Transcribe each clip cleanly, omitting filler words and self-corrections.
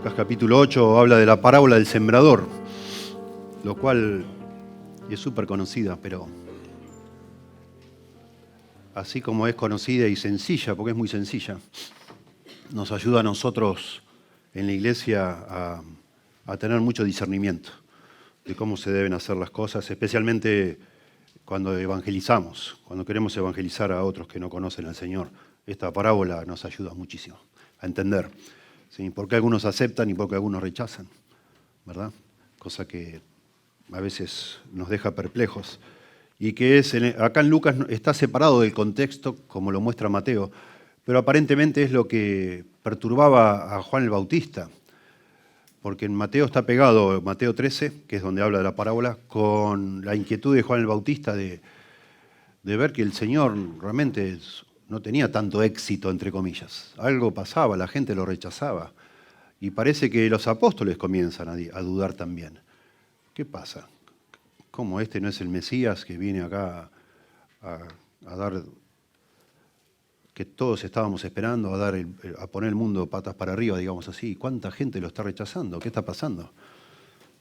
Lucas capítulo 8 habla de la parábola del sembrador, lo cual es súper conocida, pero así como es conocida y sencilla, porque es muy sencilla, nos ayuda a nosotros en la iglesia a tener mucho discernimiento de cómo se deben hacer las cosas, especialmente cuando evangelizamos, cuando queremos evangelizar a otros que no conocen al Señor. Esta parábola nos ayuda muchísimo a entender, ¿sí?, por qué algunos aceptan y por qué algunos rechazan, ¿verdad? Cosa que a veces nos deja perplejos. Y que acá en Lucas está separado del contexto, como lo muestra Mateo, pero aparentemente es lo que perturbaba a Juan el Bautista, porque en Mateo está pegado, Mateo 13, que es donde habla de la parábola, con la inquietud de Juan el Bautista de ver que el Señor realmente no tenía tanto éxito, entre comillas. Algo pasaba, la gente lo rechazaba. Y parece que los apóstoles comienzan a dudar también. ¿Qué pasa? ¿Cómo este no es el Mesías que viene acá a dar, que todos estábamos esperando, a poner el mundo patas para arriba, digamos así? ¿Cuánta gente lo está rechazando? ¿Qué está pasando?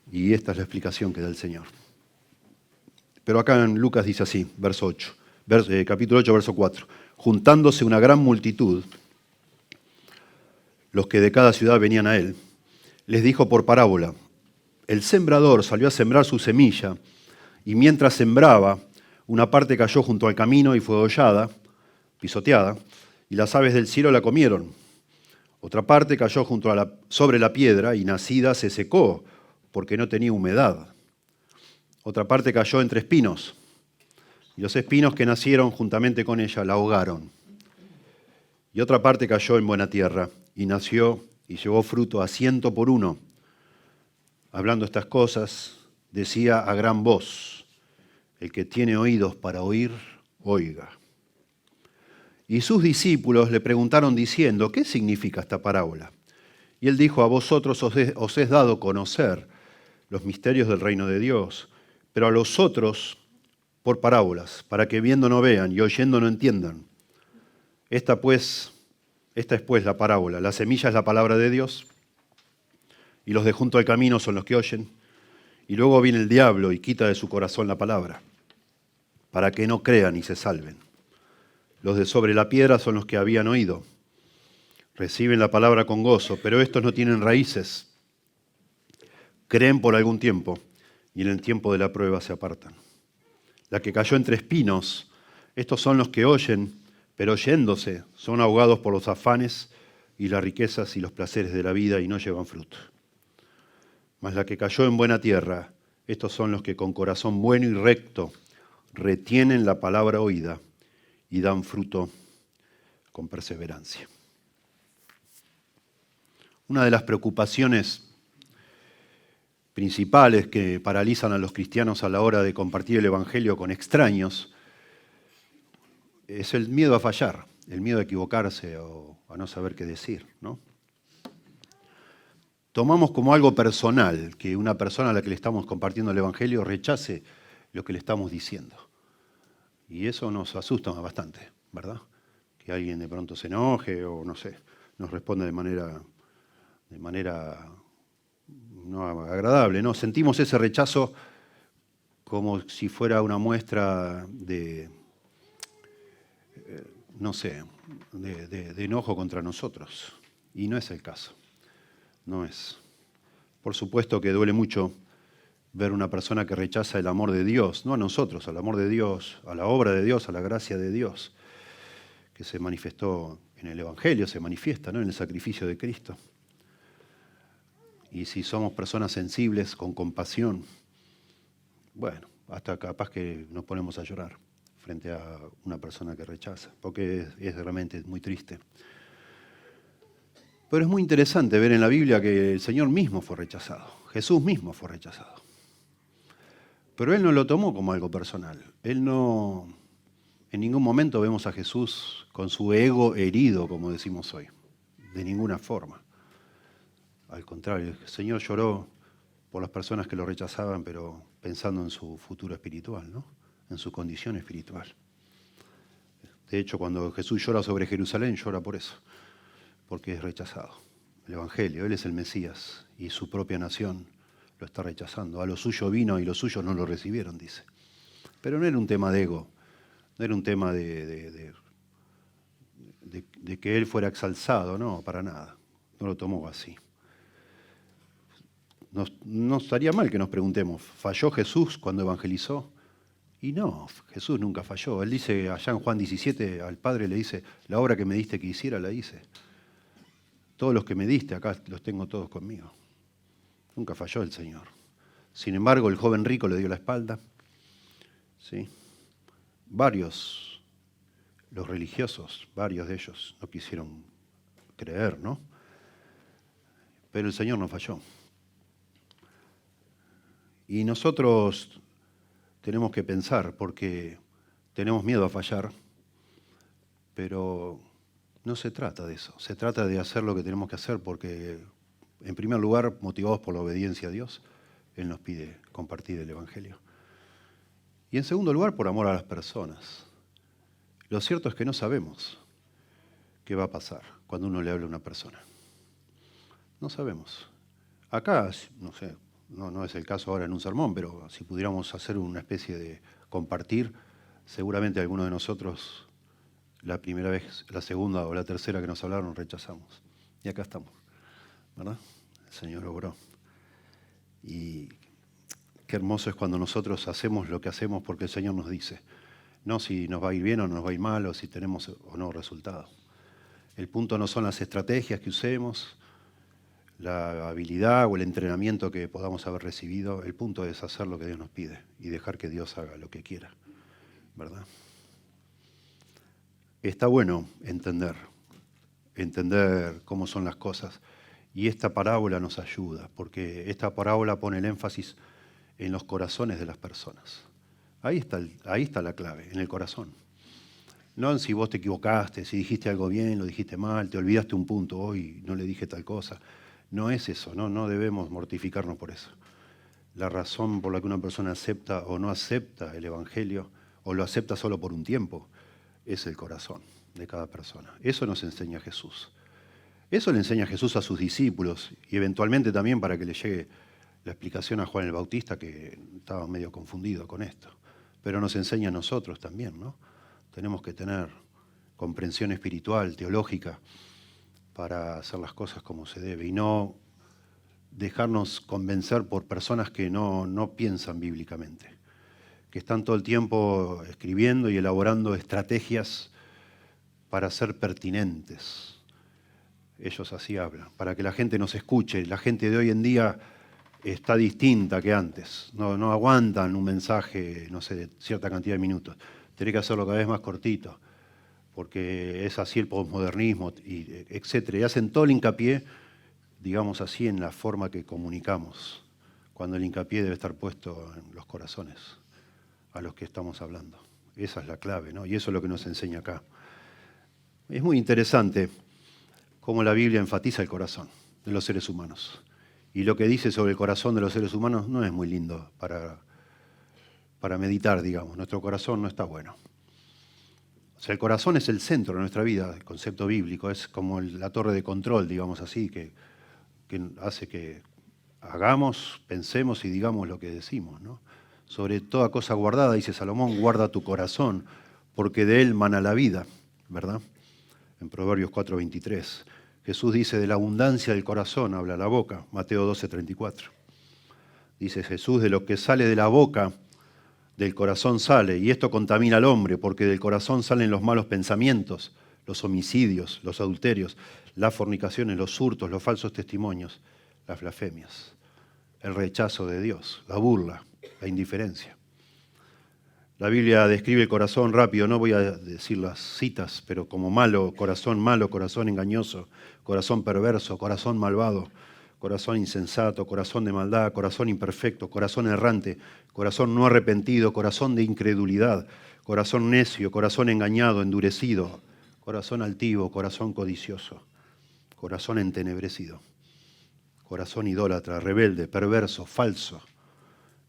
Y esta es la explicación que da el Señor. Pero acá en Lucas dice así, verso 8, capítulo 8, verso 4. Juntándose una gran multitud, los que de cada ciudad venían a él, les dijo por parábola: el sembrador salió a sembrar su semilla, y mientras sembraba, una parte cayó junto al camino y fue hollada, pisoteada, y las aves del cielo la comieron. Otra parte cayó sobre la piedra y nacida se secó, porque no tenía humedad. Otra parte cayó entre espinos, y los espinos que nacieron juntamente con ella la ahogaron. Y otra parte cayó en buena tierra, y nació y llevó fruto a 100 por uno. Hablando estas cosas, decía a gran voz: el que tiene oídos para oír, oiga. Y sus discípulos le preguntaron diciendo: ¿qué significa esta parábola? Y él dijo: a vosotros os es dado conocer los misterios del reino de Dios, pero a los otros por parábolas, para que viendo no vean y oyendo no entiendan. Esta es pues la parábola. La semilla es la palabra de Dios, y los de junto al camino son los que oyen, y luego viene el diablo y quita de su corazón la palabra, para que no crean y se salven. Los de sobre la piedra son los que habían oído, reciben la palabra con gozo, pero estos no tienen raíces, creen por algún tiempo, y en el tiempo de la prueba se apartan. La que cayó entre espinos, estos son los que oyen, pero oyéndose son ahogados por los afanes y las riquezas y los placeres de la vida y no llevan fruto. Mas la que cayó en buena tierra, estos son los que con corazón bueno y recto retienen la palabra oída y dan fruto con perseverancia. Una de las preocupaciones principales que paralizan a los cristianos a la hora de compartir el Evangelio con extraños es el miedo a fallar, el miedo a equivocarse o a no saber qué decir, ¿no? Tomamos como algo personal que una persona a la que le estamos compartiendo el Evangelio rechace lo que le estamos diciendo. Y eso nos asusta bastante, ¿verdad? Que alguien de pronto se enoje o, no sé, nos responda de manera no agradable, ¿no? Sentimos ese rechazo como si fuera una muestra de enojo contra nosotros. Y no es el caso. No es. Por supuesto que duele mucho ver una persona que rechaza el amor de Dios, no a nosotros, al amor de Dios, a la obra de Dios, a la gracia de Dios, que se manifestó en el Evangelio, se manifiesta, ¿no?, en el sacrificio de Cristo. Y si somos personas sensibles, con compasión, bueno, hasta capaz que nos ponemos a llorar frente a una persona que rechaza, porque es realmente muy triste. Pero es muy interesante ver en la Biblia que el Señor mismo fue rechazado, Jesús mismo fue rechazado. Pero Él no lo tomó como algo personal. En ningún momento vemos a Jesús con su ego herido, como decimos hoy, de ninguna forma. Al contrario, el Señor lloró por las personas que lo rechazaban, pero pensando en su futuro espiritual, ¿no?, en su condición espiritual. De hecho, cuando Jesús llora sobre Jerusalén, llora por eso, porque es rechazado. el Evangelio. Él es el Mesías y su propia nación lo está rechazando. A lo suyo vino y los suyos no lo recibieron, dice. Pero no era un tema de ego, no era un tema de que él fuera exalzado, no, para nada. No lo tomó así. No estaría mal que nos preguntemos, ¿falló Jesús cuando evangelizó? Y no, Jesús nunca falló. Él dice allá en Juan 17, al Padre le dice, la obra que me diste que hiciera, la hice. Todos los que me diste, acá los tengo todos conmigo. Nunca falló el Señor. Sin embargo, el joven rico le dio la espalda. ¿Sí? Varios, los religiosos, varios de ellos no quisieron creer, ¿no? Pero el Señor no falló. Y nosotros tenemos que pensar, porque tenemos miedo a fallar, pero no se trata de eso. Se trata de hacer lo que tenemos que hacer porque, en primer lugar, motivados por la obediencia a Dios, Él nos pide compartir el Evangelio. Y en segundo lugar, por amor a las personas. Lo cierto es que no sabemos qué va a pasar cuando uno le habla a una persona. No sabemos. Acá, no sé, no es el caso ahora en un sermón, pero si pudiéramos hacer una especie de compartir, seguramente alguno de nosotros la primera vez, la segunda o la tercera que nos hablaron rechazamos. Y acá estamos, ¿verdad? El Señor obró. Y qué hermoso es cuando nosotros hacemos lo que hacemos porque el Señor nos dice, no si nos va a ir bien o nos va a ir mal o si tenemos o no resultados. El punto no son las estrategias que usemos, la habilidad o el entrenamiento que podamos haber recibido. El punto es hacer lo que Dios nos pide y dejar que Dios haga lo que quiera, ¿verdad? Está bueno entender cómo son las cosas. Y esta parábola nos ayuda, porque esta parábola pone el énfasis en los corazones de las personas. Ahí está la clave, en el corazón. No en si vos te equivocaste, si dijiste algo bien, lo dijiste mal, te olvidaste un punto hoy, no le dije tal cosa. No es eso, no debemos mortificarnos por eso. La razón por la que una persona acepta o no acepta el Evangelio, o lo acepta solo por un tiempo, es el corazón de cada persona. Eso nos enseña Jesús. Eso le enseña Jesús a sus discípulos y eventualmente también para que le llegue la explicación a Juan el Bautista, que estaba medio confundido con esto. Pero nos enseña a nosotros también, ¿no? Tenemos que tener comprensión espiritual, teológica, para hacer las cosas como se debe y no dejarnos convencer por personas que no piensan bíblicamente, que están todo el tiempo escribiendo y elaborando estrategias para ser pertinentes. Ellos así hablan, para que la gente nos escuche. La gente de hoy en día está distinta que antes. No aguantan un mensaje, no sé, de cierta cantidad de minutos. Tiene que hacerlo cada vez más cortito, porque es así el posmodernismo, etcétera. Y hacen todo el hincapié, digamos así, en la forma que comunicamos, cuando el hincapié debe estar puesto en los corazones a los que estamos hablando. Esa es la clave, ¿no? Y eso es lo que nos enseña acá. Es muy interesante cómo la Biblia enfatiza el corazón de los seres humanos. Y lo que dice sobre el corazón de los seres humanos no es muy lindo para meditar, digamos. Nuestro corazón no está bueno. O sea, el corazón es el centro de nuestra vida, el concepto bíblico, es como la torre de control, digamos así, que hace que hagamos, pensemos y digamos lo que decimos, ¿no? Sobre toda cosa guardada, dice Salomón, guarda tu corazón, porque de él mana la vida, ¿verdad? En Proverbios 4:23. Jesús dice, de la abundancia del corazón habla la boca, Mateo 12:34. Dice Jesús, de lo que sale de la boca, del corazón sale, y esto contamina al hombre, porque del corazón salen los malos pensamientos, los homicidios, los adulterios, las fornicaciones, los hurtos, los falsos testimonios, las blasfemias, el rechazo de Dios, la burla, la indiferencia. La Biblia describe el corazón rápido, no voy a decir las citas, pero como malo, corazón engañoso, corazón perverso, corazón malvado, corazón insensato, corazón de maldad, corazón imperfecto, corazón errante, corazón no arrepentido, corazón de incredulidad, corazón necio, corazón engañado, endurecido, corazón altivo, corazón codicioso, corazón entenebrecido, corazón idólatra, rebelde, perverso, falso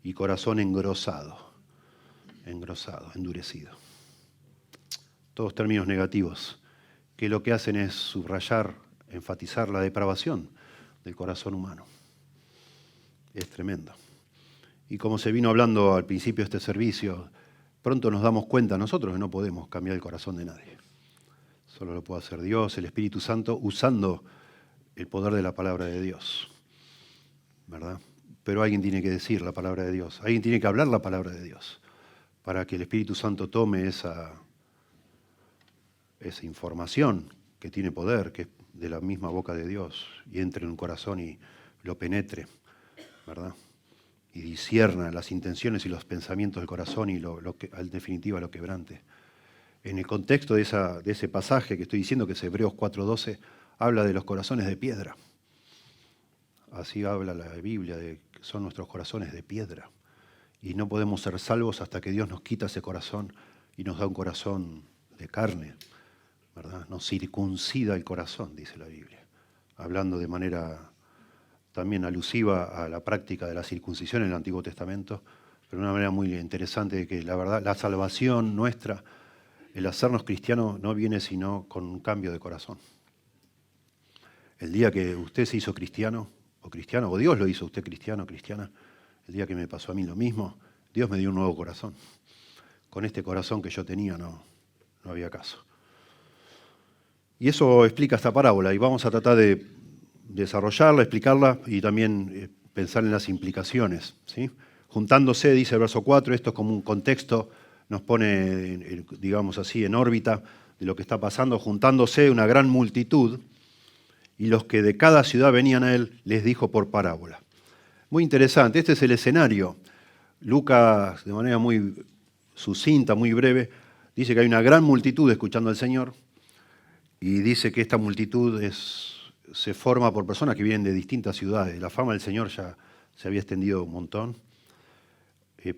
y corazón engrosado, endurecido. Todos términos negativos que lo que hacen es subrayar enfatizar la depravación del corazón humano. Es tremendo. Y como se vino hablando al principio de este servicio, pronto nos damos cuenta nosotros que no podemos cambiar el corazón de nadie. Solo lo puede hacer Dios, el Espíritu Santo, usando el poder de la palabra de Dios, ¿verdad? Pero alguien tiene que decir la palabra de Dios, alguien tiene que hablar la palabra de Dios, para que el Espíritu Santo tome esa información que tiene poder, que es de la misma boca de Dios, y entre en un corazón y lo penetre, ¿verdad? Y discierna las intenciones y los pensamientos del corazón y en definitiva lo quebrante. En el contexto de ese pasaje que estoy diciendo, que es Hebreos 4:12, habla de los corazones de piedra. Así habla la Biblia, de que son nuestros corazones de piedra. Y no podemos ser salvos hasta que Dios nos quita ese corazón y nos da un corazón de carne, ¿verdad? Nos circuncida el corazón, dice la Biblia, hablando de manera también alusiva a la práctica de la circuncisión en el Antiguo Testamento, pero de una manera muy interesante, de que la verdad, la salvación nuestra, el hacernos cristianos, no viene sino con un cambio de corazón. El día que usted se hizo cristiano, o Dios lo hizo usted cristiano o cristiana, el día que me pasó a mí lo mismo, Dios me dio un nuevo corazón. Con este corazón que yo tenía no había caso. Y eso explica esta parábola, y vamos a tratar de desarrollarla, explicarla y también pensar en las implicaciones, ¿sí? Juntándose, dice el verso 4, esto es como un contexto, nos pone, digamos así, en órbita de lo que está pasando. Juntándose una gran multitud, y los que de cada ciudad venían a él, les dijo por parábola. Muy interesante, este es el escenario. Lucas, de manera muy sucinta, muy breve, dice que hay una gran multitud escuchando al Señor, y dice que esta multitud se forma por personas que vienen de distintas ciudades. La fama del Señor ya se había extendido un montón.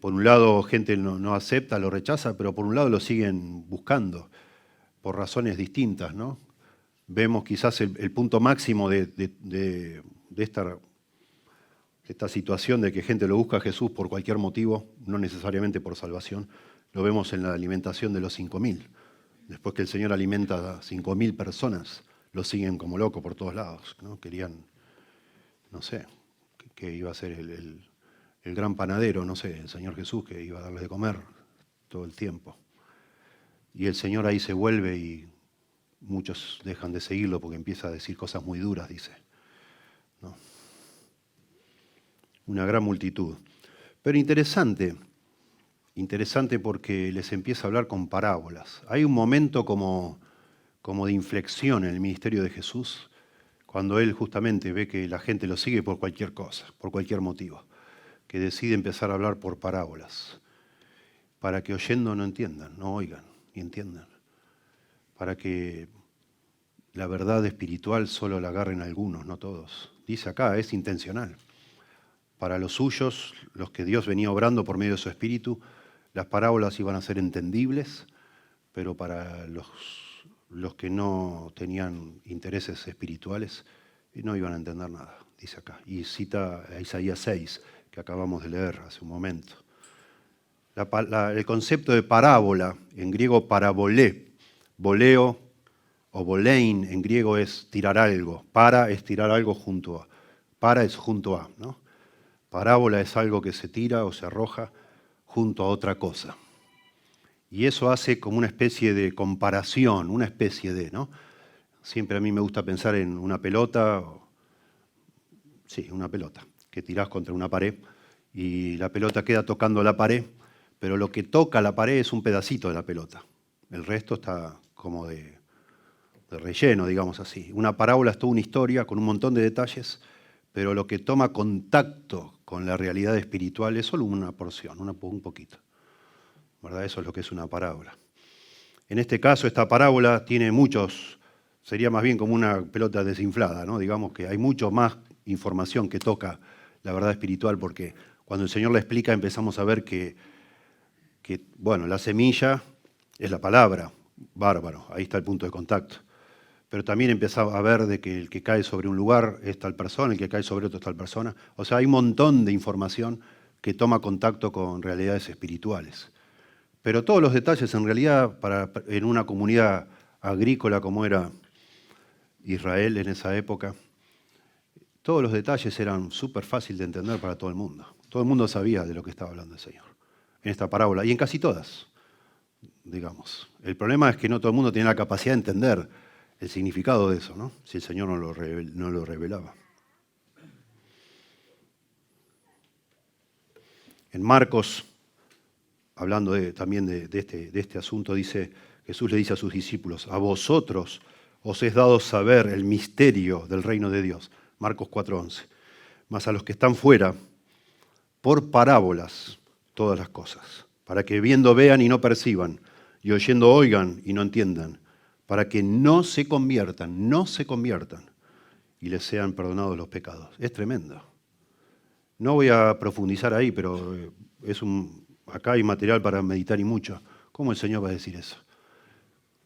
Por un lado, gente no acepta, lo rechaza, pero por un lado lo siguen buscando por razones distintas, ¿no? Vemos quizás el punto máximo de esta situación de que gente lo busca a Jesús por cualquier motivo, no necesariamente por salvación. Lo vemos en la alimentación de los 5.000. Después que el Señor alimenta a 5.000 personas, lo siguen como loco por todos lados, ¿no? Querían, no sé, que iba a ser el gran panadero, no sé, el Señor Jesús, que iba a darles de comer todo el tiempo. Y el Señor ahí se vuelve y muchos dejan de seguirlo porque empieza a decir cosas muy duras, dice, ¿no? Una gran multitud. Pero interesante porque les empieza a hablar con parábolas. Hay un momento como de inflexión en el ministerio de Jesús, cuando Él justamente ve que la gente lo sigue por cualquier cosa, por cualquier motivo, que decide empezar a hablar por parábolas, para que oyendo no entiendan, no oigan y entiendan, para que la verdad espiritual solo la agarren algunos, no todos. Dice acá, es intencional. Para los suyos, los que Dios venía obrando por medio de su Espíritu, las parábolas iban a ser entendibles, pero para los que no tenían intereses espirituales no iban a entender nada, dice acá. Y cita a Isaías 6, que acabamos de leer hace un momento. El concepto de parábola, en griego parabolé, boleo o bolein, en griego es tirar algo. Para es tirar algo junto a. Para es junto a, ¿no? Parábola es algo que se tira o se arroja junto a otra cosa. Y eso hace como una especie de comparación, una especie de, ¿no? Siempre a mí me gusta pensar en una pelota, una pelota, que tirás contra una pared y la pelota queda tocando la pared, pero lo que toca la pared es un pedacito de la pelota. El resto está como de relleno, digamos así. Una parábola es toda una historia con un montón de detalles, pero lo que toma contacto con la realidad espiritual es solo una porción, un poquito, ¿verdad? Eso es lo que es una parábola. En este caso, esta parábola tiene muchos, sería más bien como una pelota desinflada, ¿no? Digamos que hay mucho más información que toca la verdad espiritual, porque cuando el Señor la explica empezamos a ver que la semilla es la palabra, bárbaro, ahí está el punto de contacto. Pero también empezaba a ver de que el que cae sobre un lugar es tal persona, el que cae sobre otro es tal persona. O sea, hay un montón de información que toma contacto con realidades espirituales. Pero todos los detalles, en realidad, en una comunidad agrícola como era Israel en esa época. Todos los detalles eran súper fáciles de entender para todo el mundo. Todo el mundo sabía de lo que estaba hablando el Señor en esta parábola, y en casi todas, digamos. El problema es que no todo el mundo tenía la capacidad de entender el significado de eso, ¿no? Si el Señor no lo revelaba. En Marcos, hablando también de este asunto, Jesús le dice a sus discípulos: a vosotros os es dado saber el misterio del reino de Dios. Marcos 4:11. Mas a los que están fuera, por parábolas, todas las cosas, para que viendo vean y no perciban, y oyendo oigan y no entiendan, para que no se conviertan, y les sean perdonados los pecados. Es tremendo. No voy a profundizar ahí, pero acá hay material para meditar y mucho. ¿Cómo el Señor va a decir eso?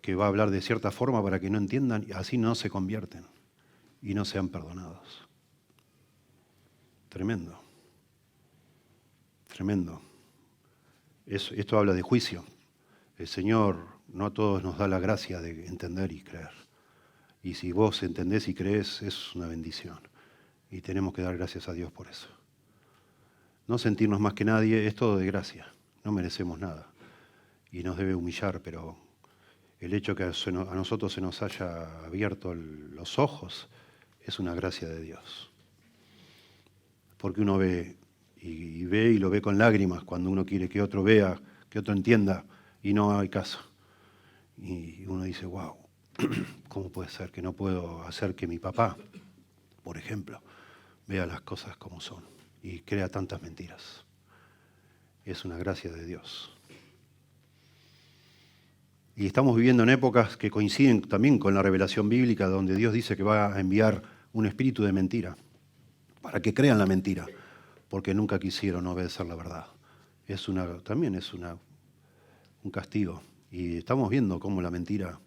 Que va a hablar de cierta forma para que no entiendan y así no se convierten y no sean perdonados. Tremendo. Tremendo. Esto habla de juicio. El Señor no a todos nos da la gracia de entender y creer. Y si vos entendés y crees, es una bendición. Y tenemos que dar gracias a Dios por eso. No sentirnos más que nadie, es todo de gracia. No merecemos nada. Y nos debe humillar, pero el hecho que a nosotros se nos haya abierto los ojos es una gracia de Dios. Porque uno ve y lo ve con lágrimas cuando uno quiere que otro vea, que otro entienda, y no hay caso. Y uno dice: wow, ¿cómo puede ser que no puedo hacer que mi papá, por ejemplo, vea las cosas como son y crea tantas mentiras? Es una gracia de Dios. Y estamos viviendo en épocas que coinciden también con la revelación bíblica, donde Dios dice que va a enviar un espíritu de mentira para que crean la mentira, porque nunca quisieron obedecer la verdad. También es un castigo. Y estamos viendo cómo la mentira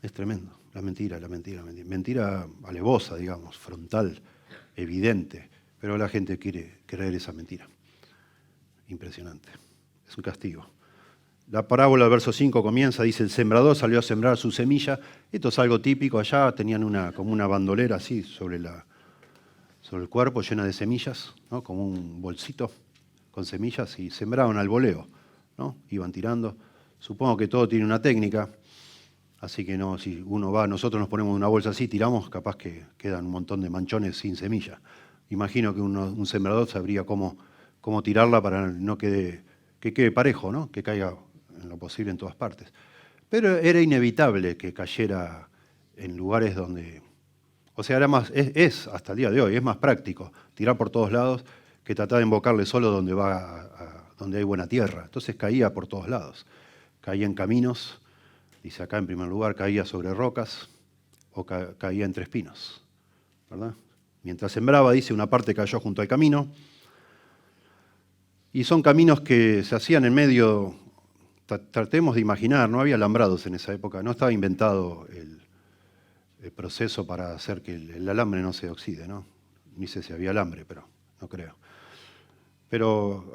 es tremendo. La mentira. Mentira alevosa, digamos, frontal, evidente. Pero la gente quiere creer esa mentira. Impresionante. Es un castigo. La parábola del verso 5 comienza, dice: el sembrador salió a sembrar su semilla. Esto es algo típico allá, tenían como una bandolera así sobre el cuerpo, llena de semillas, ¿no? Como un bolsito con semillas, y sembraban al voleo, ¿no? Iban tirando. Supongo que todo tiene una técnica, así que no, si uno va, nosotros nos ponemos una bolsa así, tiramos, capaz que quedan un montón de manchones sin semilla. Imagino que un sembrador sabría cómo tirarla para que quede parejo, ¿no? Que caiga en lo posible en todas partes. Pero era inevitable que cayera en lugares donde... O sea, es hasta el día de hoy, es más práctico tirar por todos lados que tratar de embocarle solo donde donde hay buena tierra. Entonces caía por todos lados. Caía en caminos, dice acá en primer lugar, caía sobre rocas o caía entre espinos, ¿verdad? Mientras sembraba, dice, una parte cayó junto al camino. Y son caminos que se hacían en medio, tratemos de imaginar, no había alambrados en esa época, no estaba inventado el proceso para hacer que el alambre no se oxide, ¿no? Ni sé si había alambre, pero no creo. Pero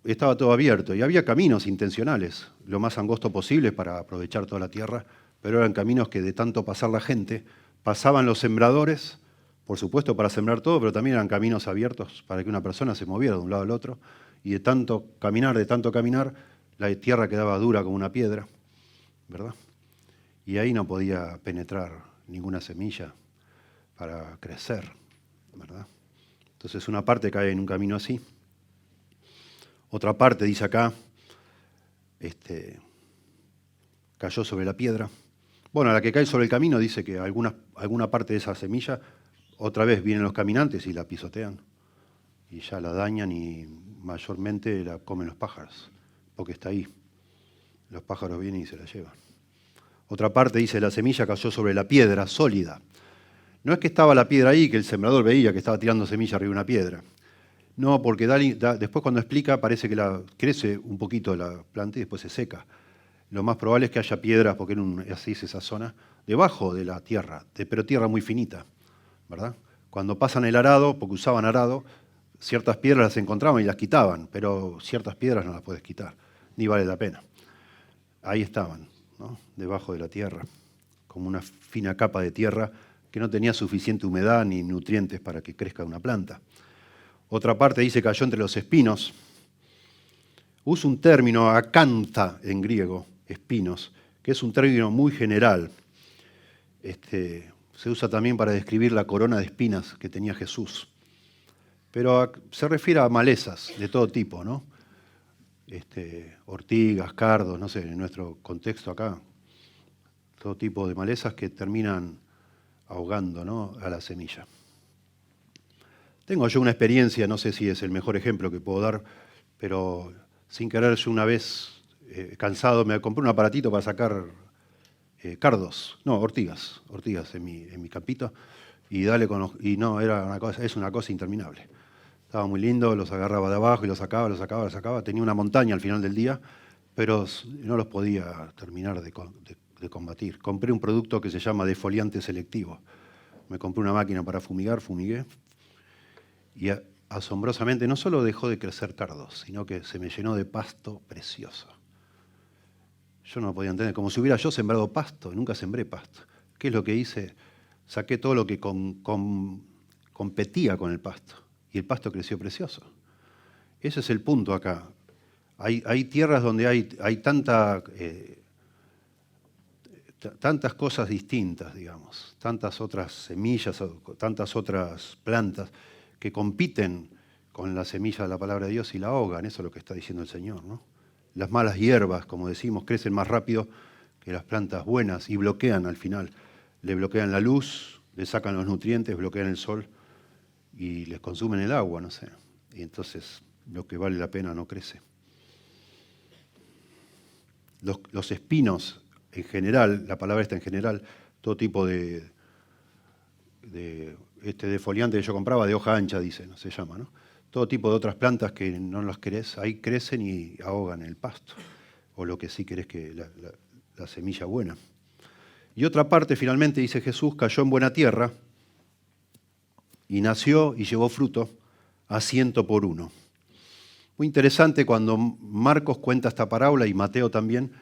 estaba todo abierto y había caminos intencionales, lo más angosto posible para aprovechar toda la tierra, pero eran caminos que de tanto pasar la gente, pasaban los sembradores, por supuesto para sembrar todo, pero también eran caminos abiertos para que una persona se moviera de un lado al otro, y de tanto caminar, la tierra quedaba dura como una piedra, ¿verdad? Y ahí no podía penetrar ninguna semilla para crecer, ¿verdad? Entonces una parte cae en un camino así. Otra parte, dice acá, cayó sobre la piedra. Bueno, la que cae sobre el camino dice que alguna parte de esa semilla, otra vez vienen los caminantes y la pisotean. Y ya la dañan y mayormente la comen los pájaros, porque está ahí. Los pájaros vienen y se la llevan. Otra parte dice: la semilla cayó sobre la piedra sólida. No es que estaba la piedra ahí, que el sembrador veía que estaba tirando semilla arriba de una piedra. No, porque después cuando explica parece que crece un poquito la planta y después se seca. Lo más probable es que haya piedras, porque así es esa zona, debajo de la tierra, pero tierra muy finita, ¿verdad? Cuando pasan el arado, porque usaban arado, ciertas piedras las encontraban y las quitaban, pero ciertas piedras no las puedes quitar, ni vale la pena. Ahí estaban, ¿no? Debajo de la tierra, como una fina capa de tierra que no tenía suficiente humedad ni nutrientes para que crezca una planta. Otra parte dice cayó entre los espinos. Usa un término, acanta en griego, espinos, que es un término muy general. Se usa también para describir la corona de espinas que tenía Jesús. Pero se refiere a malezas de todo tipo, ¿no? Ortigas, cardos, no sé, en nuestro contexto acá, todo tipo de malezas que terminan ahogando, ¿no?, a la semilla. Tengo yo una experiencia, no sé si es el mejor ejemplo que puedo dar, pero sin querer yo una vez, cansado, me compré un aparatito para sacar ortigas en mi campito, y era una cosa, es una cosa interminable. Estaba muy lindo, los agarraba de abajo y los sacaba. Tenía una montaña al final del día, pero no los podía terminar de combatir. Compré un producto que se llama defoliante selectivo. Me compré una máquina para fumigar, fumigué, y asombrosamente no solo dejó de crecer cardos, sino que se me llenó de pasto precioso. Yo no podía entender, como si hubiera yo sembrado pasto, nunca sembré pasto. ¿Qué es lo que hice? Saqué todo lo que competía con el pasto, y el pasto creció precioso. Ese es el punto acá. Hay tierras donde hay tantas cosas distintas, digamos, tantas otras semillas, tantas otras plantas que compiten con la semilla de la palabra de Dios y la ahogan. Eso es lo que está diciendo el Señor, ¿no? Las malas hierbas, como decimos, crecen más rápido que las plantas buenas y bloquean al final. Le bloquean la luz, le sacan los nutrientes, bloquean el sol y les consumen el agua, no sé. Y entonces lo que vale la pena no crece. Los espinos, en general, la palabra está en general, todo tipo de defoliante que yo compraba, de hoja ancha, dice, se llama, ¿no? Todo tipo de otras plantas que no las querés, ahí crecen y ahogan el pasto, o lo que sí querés, que la semilla buena. Y otra parte, finalmente, dice Jesús, cayó en buena tierra y nació y llevó fruto a 100 por 1. Muy interesante cuando Marcos cuenta esta parábola y Mateo también,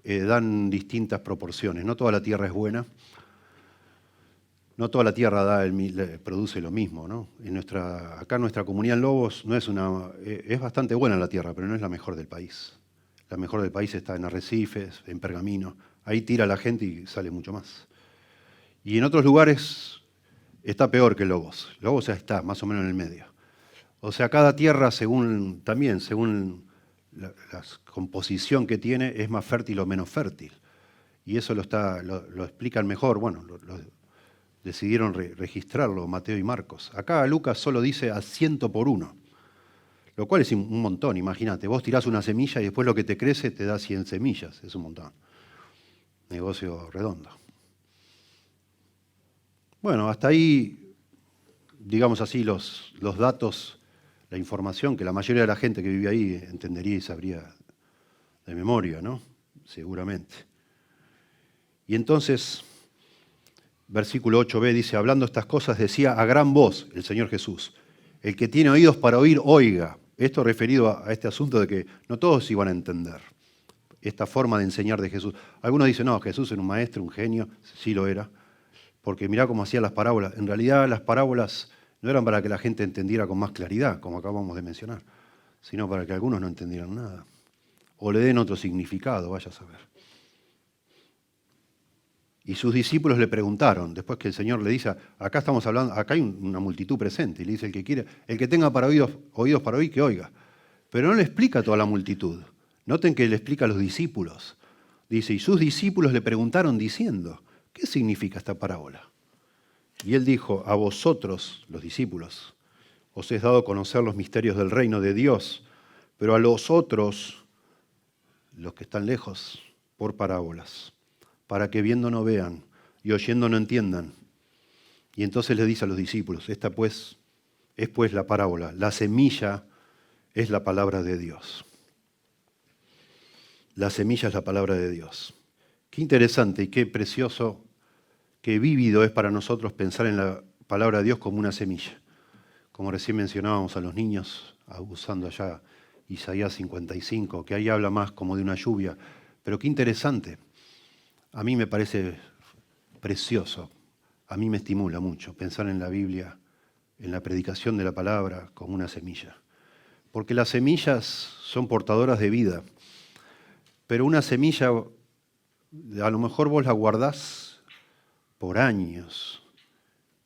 dan distintas proporciones. No toda la tierra es buena, no toda la tierra produce lo mismo, ¿no? Acá nuestra comunidad en Lobos es bastante buena la tierra, pero no es la mejor del país. La mejor del país está en Arrecifes, en Pergamino. Ahí tira la gente y sale mucho más. Y en otros lugares está peor que Lobos. Lobos ya está más o menos en el medio. O sea, cada tierra, según la composición que tiene, es más fértil o menos fértil. Y eso lo explican mejor. Bueno, decidieron registrarlo Mateo y Marcos. Acá Lucas solo dice a 100 por 1, lo cual es un montón. Imagínate, vos tirás una semilla y después lo que te crece te da 100 semillas. Es un montón. Negocio redondo. Bueno, hasta ahí, digamos así, los datos, la información que la mayoría de la gente que vive ahí entendería y sabría de memoria, ¿no? Seguramente. Y entonces, versículo 8b dice, hablando estas cosas, decía a gran voz el Señor Jesús, el que tiene oídos para oír, oiga. Esto referido a este asunto de que no todos iban a entender esta forma de enseñar de Jesús. Algunos dicen, no, Jesús era un maestro, un genio, sí lo era, porque mirá cómo hacía las parábolas. En realidad las parábolas no eran para que la gente entendiera con más claridad, como acabamos de mencionar, sino para que algunos no entendieran nada, o le den otro significado, vaya a saber. Y sus discípulos le preguntaron, después que el Señor le dice, acá estamos hablando, acá hay una multitud presente, y le dice, el que tenga oídos para oír, que oiga. Pero no le explica a toda la multitud. Noten que le explica a los discípulos. Dice, y sus discípulos le preguntaron diciendo, ¿qué significa esta parábola? Y él dijo, a vosotros, los discípulos, os es dado conocer los misterios del reino de Dios, pero a los otros, los que están lejos, por parábolas, para que viendo no vean y oyendo no entiendan. Y entonces le dice a los discípulos, esta pues es pues la parábola, la semilla es la palabra de Dios. La semilla es la palabra de Dios. Qué interesante y qué precioso, qué vívido es para nosotros pensar en la palabra de Dios como una semilla. Como recién mencionábamos a los niños, usando allá Isaías 55, que ahí habla más como de una lluvia. Pero qué interesante. A mí me parece precioso. A mí me estimula mucho pensar en la Biblia, en la predicación de la palabra, como una semilla. Porque las semillas son portadoras de vida, pero una semilla, a lo mejor vos la guardás por años,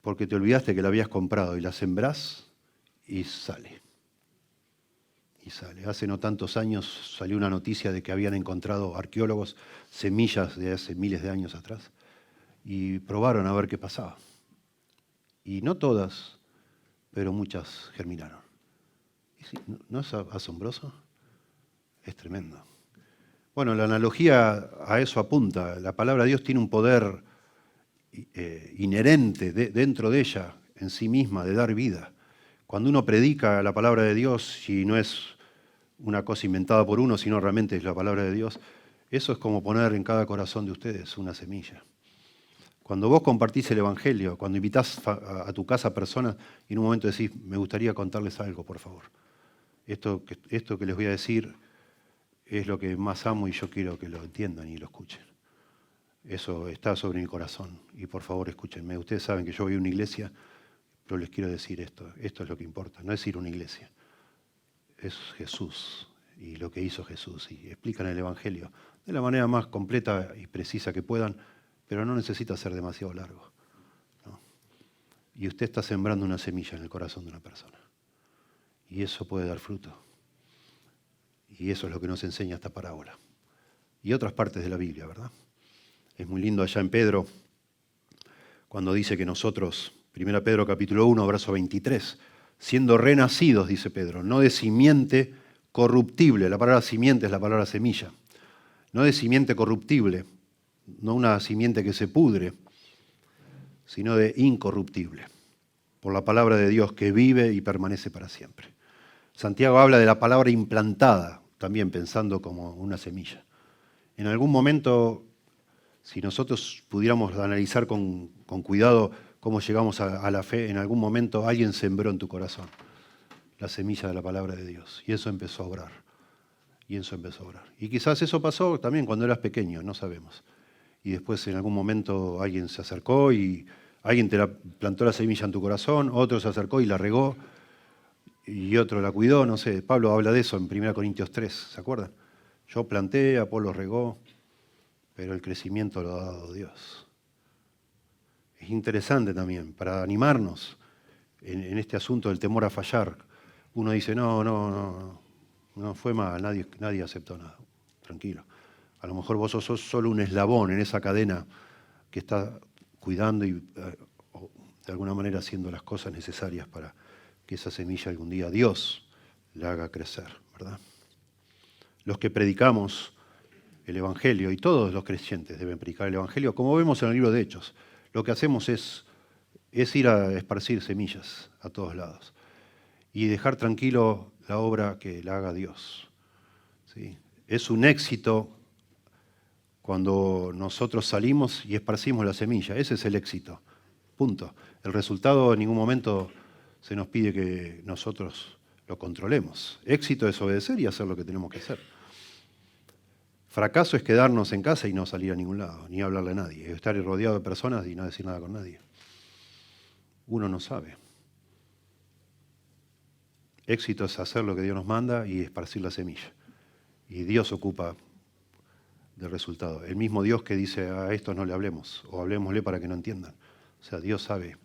porque te olvidaste que la habías comprado y la sembrás y sale. Y sale. Hace no tantos años salió una noticia de que habían encontrado arqueólogos semillas de hace miles de años atrás y probaron a ver qué pasaba. Y no todas, pero muchas germinaron. ¿Y sí, no es asombroso? Es tremendo. Bueno, la analogía a eso apunta. La palabra de Dios tiene un poder inherente dentro de ella, en sí misma, de dar vida. Cuando uno predica la palabra de Dios, y no es una cosa inventada por uno, sino realmente es la palabra de Dios, eso es como poner en cada corazón de ustedes una semilla. Cuando vos compartís el Evangelio, cuando invitás a tu casa personas y en un momento decís, me gustaría contarles algo, por favor. Esto que les voy a decir es lo que más amo y yo quiero que lo entiendan y lo escuchen. Eso está sobre mi corazón y por favor escúchenme. Ustedes saben que yo voy a una iglesia, pero les quiero decir esto. Esto es lo que importa, no es ir a una iglesia. Es Jesús y lo que hizo Jesús. Y explican el Evangelio de la manera más completa y precisa que puedan, pero no necesita ser demasiado largo, ¿no? Y usted está sembrando una semilla en el corazón de una persona. Y eso puede dar fruto. Y eso es lo que nos enseña esta parábola. Y otras partes de la Biblia, ¿verdad? Es muy lindo allá en Pedro, cuando dice que nosotros, 1 Pedro capítulo 1, verso 23, siendo renacidos, dice Pedro, no de simiente corruptible, la palabra simiente es la palabra semilla, no de simiente corruptible, no una simiente que se pudre, sino de incorruptible, por la palabra de Dios que vive y permanece para siempre. Santiago habla de la palabra implantada, también pensando como una semilla. En algún momento, si nosotros pudiéramos analizar con cuidado cómo llegamos a la fe, en algún momento alguien sembró en tu corazón la semilla de la palabra de Dios y eso empezó a obrar. Y quizás eso pasó también cuando eras pequeño, no sabemos. Y después en algún momento alguien se acercó y alguien te plantó la semilla en tu corazón, otro se acercó y la regó y otro la cuidó, no sé. Pablo habla de eso en 1 Corintios 3, ¿se acuerdan? Yo planté, Apolo regó, pero el crecimiento lo ha dado Dios. Es interesante también, para animarnos en este asunto del temor a fallar. Uno dice, no fue mal, nadie aceptó nada. Tranquilo. A lo mejor vos sos solo un eslabón en esa cadena que está cuidando y de alguna manera haciendo las cosas necesarias para que esa semilla algún día Dios la haga crecer, ¿verdad? Los que predicamos el Evangelio, y todos los creyentes deben predicar el Evangelio, como vemos en el libro de Hechos, lo que hacemos es ir a esparcir semillas a todos lados y dejar tranquilo la obra que la haga Dios, ¿sí? Es un éxito cuando nosotros salimos y esparcimos la semilla, ese es el éxito, punto. El resultado en ningún momento se nos pide que nosotros lo controlemos. Éxito es obedecer y hacer lo que tenemos que hacer. Fracaso es quedarnos en casa y no salir a ningún lado, ni hablarle a nadie, estar rodeado de personas y no decir nada con nadie. Uno no sabe. Éxito es hacer lo que Dios nos manda y esparcir la semilla. Y Dios ocupa del resultado. El mismo Dios que dice a estos no le hablemos, o hablemosle para que no entiendan. O sea, Dios sabe.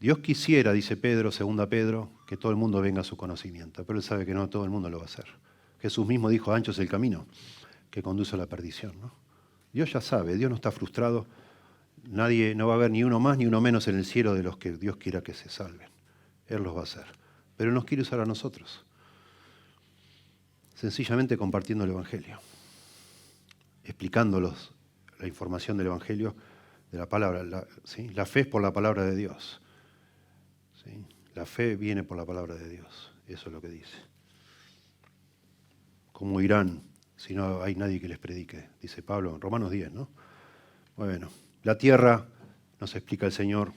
Dios quisiera, dice Pedro, 2 Pedro, que todo el mundo venga a su conocimiento, pero Él sabe que no todo el mundo lo va a hacer. Jesús mismo dijo, ancho es el camino que conduce a la perdición, ¿no? Dios ya sabe, Dios no está frustrado, nadie, no va a haber ni uno más ni uno menos en el cielo de los que Dios quiera que se salven. Él los va a hacer, pero nos quiere usar a nosotros, sencillamente compartiendo el Evangelio, explicándolos la información del Evangelio, de la palabra. ¿Sí? La fe es por la palabra de Dios, ¿sí? La fe viene por la palabra de Dios, eso es lo que dice. ¿Cómo irán si no hay nadie que les predique? Dice Pablo en Romanos 10, ¿no? Bueno, la tierra, nos explica el Señor,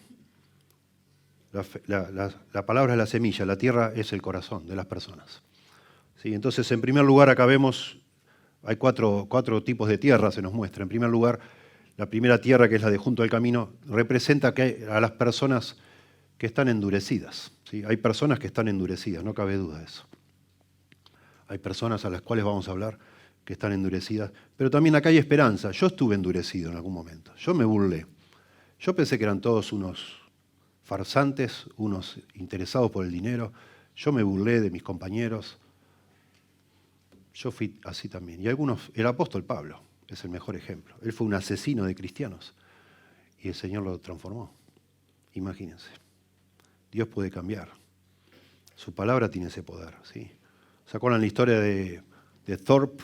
la palabra es la semilla, la tierra es el corazón de las personas. ¿Sí? Entonces, en primer lugar, acá vemos, hay cuatro tipos de tierra, se nos muestra. En primer lugar, La primera tierra, que es la de junto al camino, representa a las personas que están endurecidas. ¿Sí? Hay personas que están endurecidas, no cabe duda de eso. Hay personas a las cuales vamos a hablar que están endurecidas, pero también acá hay esperanza. Yo estuve endurecido en algún momento, yo me burlé. Yo pensé que eran todos unos farsantes, unos interesados por el dinero. Yo me burlé de mis compañeros. Yo fui así también. Y el apóstol Pablo es el mejor ejemplo. Él fue un asesino de cristianos y el Señor lo transformó. Imagínense. Dios puede cambiar. Su palabra tiene ese poder. ¿Sí? ¿Se acuerdan la historia de Thorpe?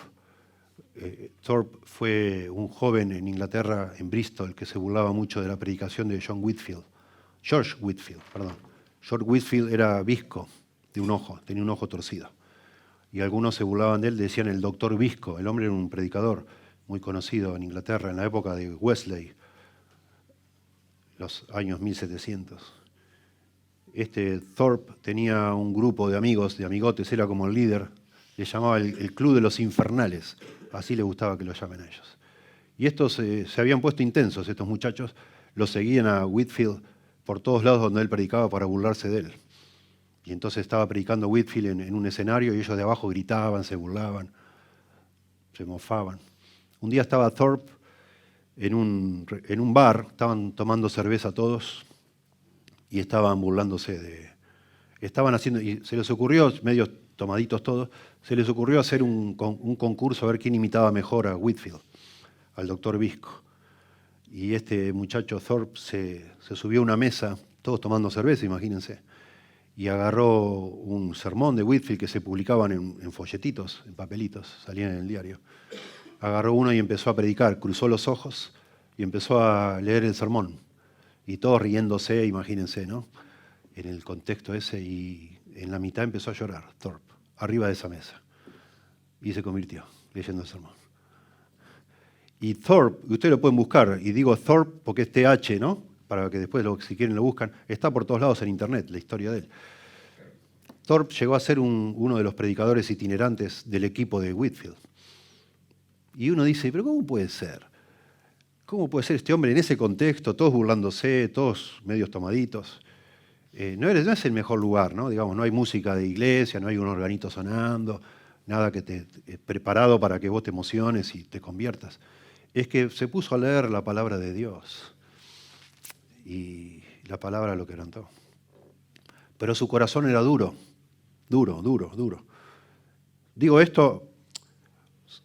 Thorpe fue un joven en Inglaterra, en Bristol, que se burlaba mucho de la predicación de George Whitefield, perdón. George Whitefield era visco de un ojo, tenía un ojo torcido. Y algunos se burlaban de él, decían el doctor Visco. El hombre era un predicador muy conocido en Inglaterra en la época de Wesley, los años 1700. Este Thorpe tenía un grupo de amigos, de amigotes, era como el líder, le llamaba el Club de los Infernales, así le gustaba que lo llamen a ellos. Y estos se habían puesto intensos, estos muchachos, los seguían a Whitefield por todos lados donde él predicaba para burlarse de él. Y entonces estaba predicando Whitefield en un escenario y ellos de abajo gritaban, se burlaban, se mofaban. Un día estaba Thorpe en un bar, estaban tomando cerveza todos y estaban burlándose estaban haciendo, y se les ocurrió, medio tomaditos todos, se les ocurrió hacer un concurso a ver quién imitaba mejor a Whitefield, al doctor Visco. Y este muchacho Thorpe se subió a una mesa, todos tomando cerveza, imagínense, y agarró un sermón de Whitefield que se publicaban en folletitos, en papelitos, salían en el diario. Agarró uno y empezó a predicar, cruzó los ojos y empezó a leer el sermón. Y todos riéndose, imagínense, ¿no? En el contexto ese, y en la mitad empezó a llorar, Thorpe, arriba de esa mesa. Y se convirtió, leyendo el sermón. Y Thorpe, ustedes lo pueden buscar, y digo Thorpe porque es TH, ¿no? Para que después, si quieren, lo buscan. Está por todos lados en internet, la historia de él. Thorpe llegó a ser uno de los predicadores itinerantes del equipo de Whitefield. Y uno dice, ¿pero cómo puede ser? ¿Cómo puede ser este hombre en ese contexto, todos burlándose, todos medios tomaditos? No es el mejor lugar, ¿no? Digamos, no hay música de iglesia, no hay un organito sonando, nada que te preparado para que vos te emociones y te conviertas. Es que se puso a leer la palabra de Dios y la palabra lo quebrantó. Pero su corazón era duro. Digo esto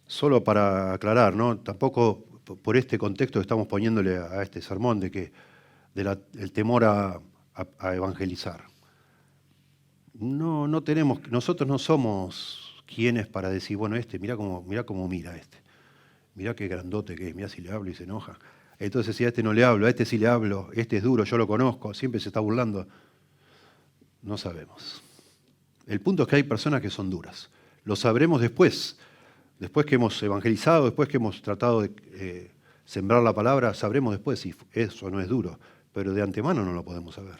solo para aclarar, ¿no? Tampoco por este contexto que estamos poniéndole a este sermón el temor a evangelizar. No tenemos, nosotros no somos quienes para decir, bueno, mirá cómo mira este, mirá qué grandote que es, mirá si le hablo y se enoja. Entonces, si a este no le hablo, a este sí le hablo, este es duro, yo lo conozco, siempre se está burlando. No sabemos. El punto es que hay personas que son duras. Lo sabremos después que hemos evangelizado, después que hemos tratado de sembrar la palabra, sabremos después si eso no es duro, pero de antemano no lo podemos saber.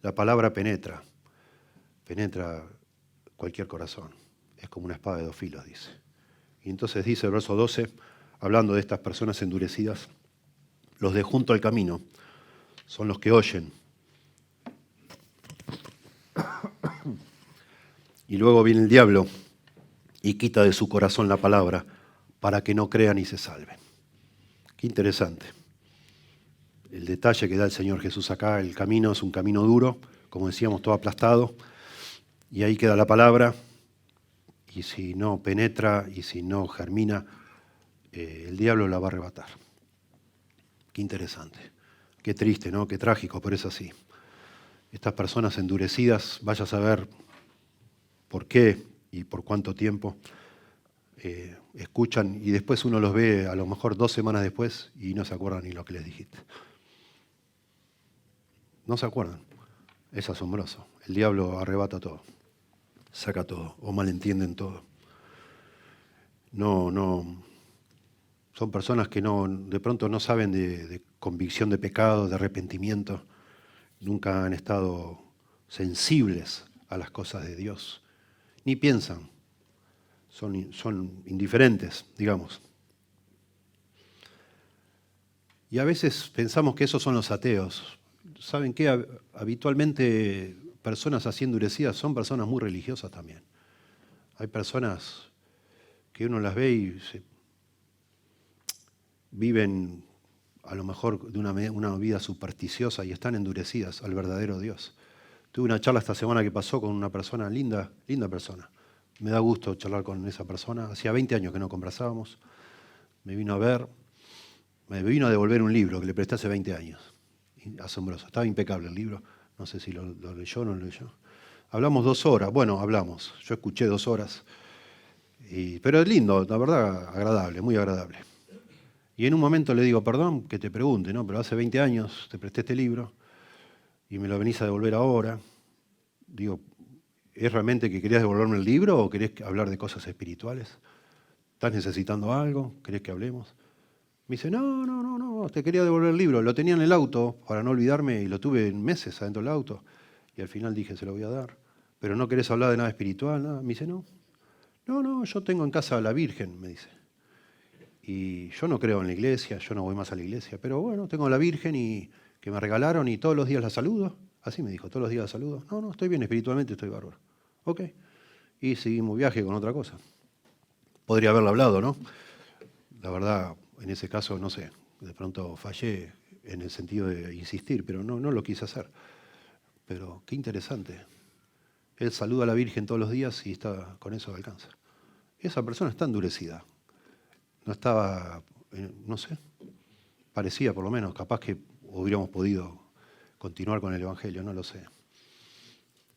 La palabra penetra cualquier corazón. Es como una espada de dos filos, dice. Y entonces dice el verso 12, hablando de estas personas endurecidas, los de junto al camino son los que oyen. Y luego viene el diablo y quita de su corazón la palabra para que no crean y se salven. Qué interesante. El detalle que da el Señor Jesús acá, el camino es un camino duro, como decíamos, todo aplastado, y ahí queda la palabra, y si no penetra y si no germina, el diablo la va a arrebatar. Qué interesante, qué triste, ¿no? Qué trágico, pero es así. Estas personas endurecidas, vaya a saber por qué y por cuánto tiempo, escuchan y después uno los ve a lo mejor 2 semanas después y no se acuerdan ni lo que les dijiste. No se acuerdan. Es asombroso. El diablo arrebata todo, saca todo o malentienden todo. No. Son personas que de pronto no saben de convicción de pecado, de arrepentimiento. Nunca han estado sensibles a las cosas de Dios. Ni piensan. Son indiferentes, digamos. Y a veces pensamos que esos son los ateos. ¿Saben qué? Habitualmente personas así endurecidas son personas muy religiosas también. Hay personas que uno las ve y viven a lo mejor de una vida supersticiosa y están endurecidas al verdadero Dios. Tuve una charla esta semana que pasó con una persona linda, linda persona. Me da gusto charlar con esa persona. Hacía 20 años que no conversábamos. Me vino a ver, me vino a devolver un libro que le presté hace 20 años. Asombroso. Estaba impecable el libro. No sé si lo leyó o no lo leyó. Hablamos 2 horas. Bueno, hablamos. Yo escuché 2 horas. Pero es lindo, la verdad, agradable, muy agradable. Y en un momento le digo, perdón que te pregunte, ¿no? Pero hace 20 años te presté este libro y me lo venís a devolver ahora. Digo, ¿es realmente que querías devolverme el libro o querés hablar de cosas espirituales? ¿Estás necesitando algo? ¿Querés que hablemos? Me dice, no, te quería devolver el libro. Lo tenía en el auto para no olvidarme y lo tuve meses adentro del auto. Y al final dije, se lo voy a dar. ¿Pero no querés hablar de nada espiritual? Nada. Me dice, no, yo tengo en casa a la Virgen, me dice. Y yo no creo en la iglesia, yo no voy más a la iglesia, pero bueno, tengo a la Virgen y que me regalaron y todos los días la saludo. Así me dijo, todos los días la saludo. No, estoy bien, espiritualmente estoy bárbaro. Ok. Y seguimos viaje con otra cosa. Podría haberlo hablado, ¿no? La verdad, en ese caso, no sé, de pronto fallé en el sentido de insistir, pero no lo quise hacer. Pero qué interesante. Él saluda a la Virgen todos los días y está con eso alcanza. Esa persona está endurecida. No estaba, no sé, parecía por lo menos, capaz que hubiéramos podido continuar con el Evangelio, no lo sé.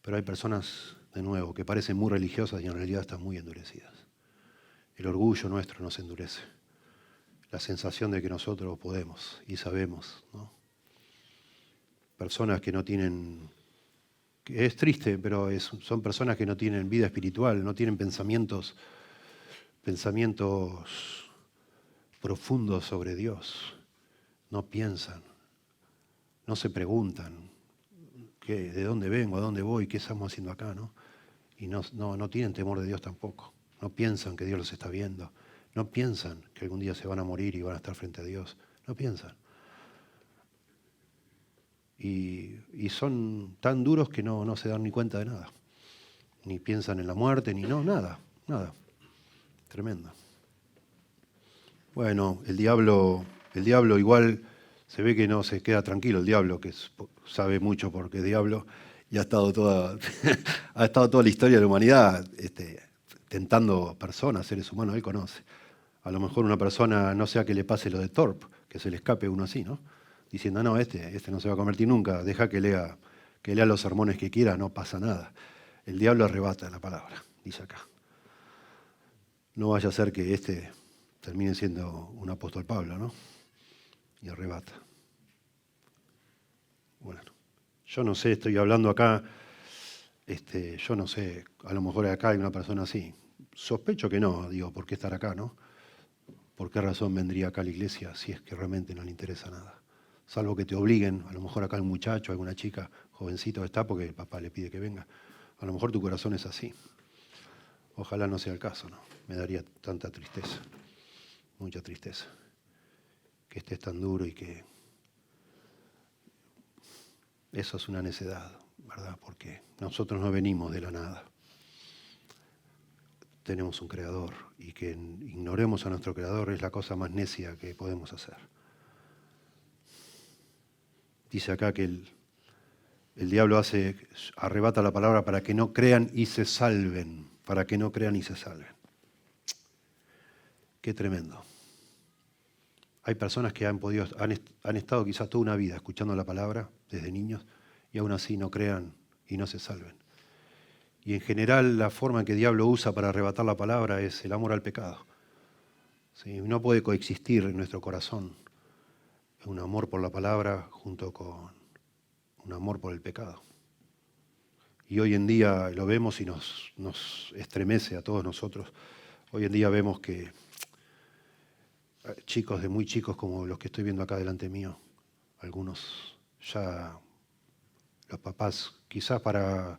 Pero hay personas, de nuevo, que parecen muy religiosas y en realidad están muy endurecidas. El orgullo nuestro nos endurece. La sensación de que nosotros podemos y sabemos, ¿no? Personas que no tienen, que es triste, pero son personas que no tienen vida espiritual, no tienen pensamientos profundos sobre Dios. No piensan, no se preguntan de dónde vengo, a dónde voy, qué estamos haciendo acá, ¿no? Y no tienen temor de Dios tampoco. No piensan que Dios los está viendo. No piensan que algún día se van a morir y van a estar frente a Dios. No piensan. Y son tan duros que no se dan ni cuenta de nada. Ni piensan en la muerte, nada. Tremendo. Bueno, el diablo igual se ve que no se queda tranquilo, el diablo, que sabe mucho porque es diablo, y ha estado toda la historia de la humanidad tentando personas, seres humanos, él conoce. A lo mejor una persona, no sea que le pase lo de Thorpe, que se le escape uno así, ¿no? Diciendo, no, este no se va a convertir nunca, deja que lea los sermones que quiera, no pasa nada. El diablo arrebata la palabra, dice acá. No vaya a ser que termine siendo un apóstol Pablo, ¿no? Y arrebata. Bueno, yo no sé, estoy hablando acá, yo no sé, a lo mejor acá hay una persona así. Sospecho que no, digo, ¿por qué estar acá, no? ¿Por qué razón vendría acá a la iglesia si es que realmente no le interesa nada? Salvo que te obliguen, a lo mejor acá el muchacho, alguna chica, jovencito está porque el papá le pide que venga. A lo mejor tu corazón es así. Ojalá no sea el caso, ¿no? Me daría tanta tristeza, mucha tristeza, que estés tan duro y que eso es una necedad, ¿verdad? Porque nosotros no venimos de la nada. Tenemos un creador y que ignoremos a nuestro creador es la cosa más necia que podemos hacer. Dice acá que el diablo arrebata la palabra para que no crean y se salven, para que no crean y se salven. Qué tremendo. Hay personas que han estado quizás toda una vida escuchando la palabra desde niños y aún así no crean y no se salven. Y en general la forma en que el diablo usa para arrebatar la palabra es el amor al pecado. ¿Sí? No puede coexistir en nuestro corazón un amor por la palabra junto con un amor por el pecado. Y hoy en día lo vemos y nos estremece a todos nosotros. Hoy en día vemos que chicos de muy chicos como los que estoy viendo acá delante mío, algunos ya, los papás quizás para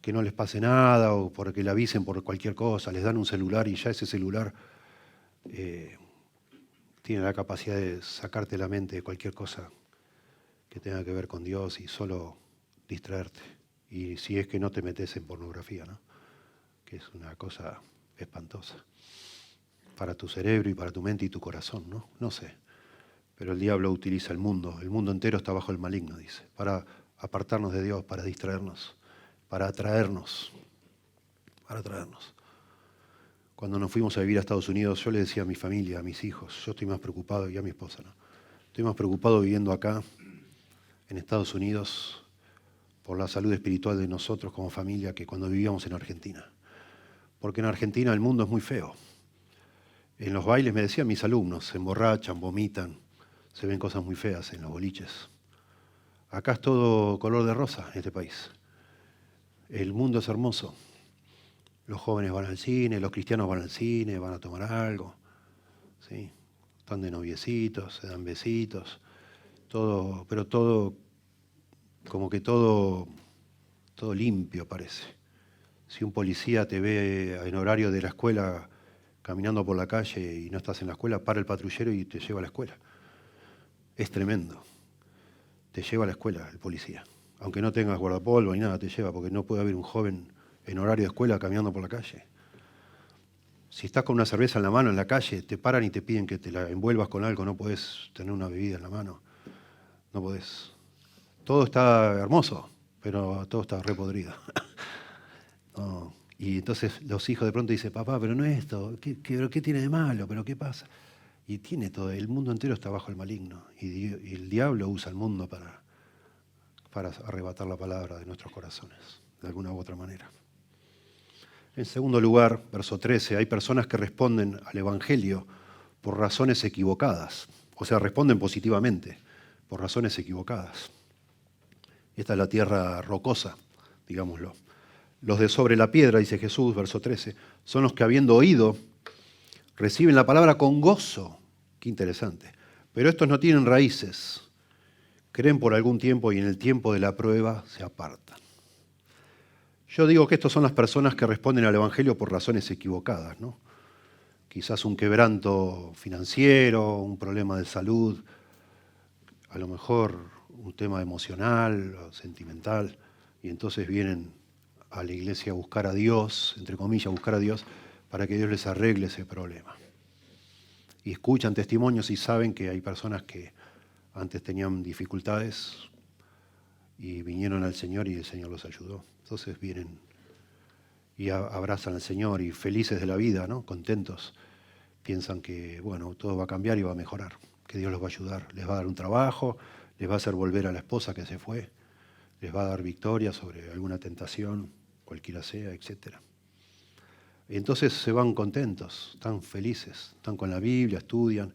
que no les pase nada o porque le avisen por cualquier cosa, les dan un celular y ya ese celular tiene la capacidad de sacarte la mente de cualquier cosa que tenga que ver con Dios y solo distraerte. Y si es que no te metes en pornografía, ¿no? Que es una cosa espantosa para tu cerebro y para tu mente y tu corazón, ¿no? No sé. Pero el diablo utiliza el mundo entero está bajo el maligno, dice, para apartarnos de Dios, para distraernos, para atraernos. Cuando nos fuimos a vivir a Estados Unidos, yo le decía a mi familia, a mis hijos, yo estoy más preocupado, y a mi esposa, ¿no? Estoy más preocupado viviendo acá, en Estados Unidos, por la salud espiritual de nosotros como familia, que cuando vivíamos en Argentina. Porque en Argentina el mundo es muy feo. En los bailes, me decían mis alumnos, se emborrachan, vomitan, se ven cosas muy feas en los boliches. Acá es todo color de rosa en este país. El mundo es hermoso. Los jóvenes van al cine, los cristianos van al cine, van a tomar algo, ¿sí? Están de noviecitos, se dan besitos, todo, pero todo, como que todo limpio parece. Si un policía te ve en horario de la escuela caminando por la calle y no estás en la escuela, para el patrullero y te lleva a la escuela. Es tremendo. Te lleva a la escuela el policía. Aunque no tengas guardapolvo ni nada, te lleva, porque no puede haber un joven en horario de escuela caminando por la calle. Si estás con una cerveza en la mano en la calle, te paran y te piden que te la envuelvas con algo, no podés tener una bebida en la mano. No podés. Todo está hermoso, pero todo está repodrido. No. Y entonces los hijos de pronto dicen, papá, pero no es esto, ¿qué tiene de malo? ¿Pero qué pasa? Y tiene todo, el mundo entero está bajo el maligno. Y el diablo usa el mundo para arrebatar la palabra de nuestros corazones, de alguna u otra manera. En segundo lugar, verso 13, hay personas que responden al Evangelio por razones equivocadas. O sea, responden positivamente por razones equivocadas. Esta es la tierra rocosa, digámoslo. Los de sobre la piedra, dice Jesús, verso 13, son los que habiendo oído, reciben la palabra con gozo. Qué interesante. Pero estos no tienen raíces. Creen por algún tiempo y en el tiempo de la prueba se apartan. Yo digo que estos son las personas que responden al Evangelio por razones equivocadas, ¿no? Quizás un quebranto financiero, un problema de salud, a lo mejor un tema emocional o sentimental, y entonces vienen a la iglesia a buscar a Dios, entre comillas, a buscar a Dios, para que Dios les arregle ese problema. Y escuchan testimonios y saben que hay personas que antes tenían dificultades y vinieron al Señor y el Señor los ayudó. Entonces vienen y abrazan al Señor y felices de la vida, ¿no? Contentos. Piensan que, bueno, todo va a cambiar y va a mejorar, que Dios los va a ayudar. Les va a dar un trabajo, les va a hacer volver a la esposa que se fue, les va a dar victoria sobre alguna tentación, cualquiera sea, etc. Y entonces se van contentos, están felices, están con la Biblia, estudian,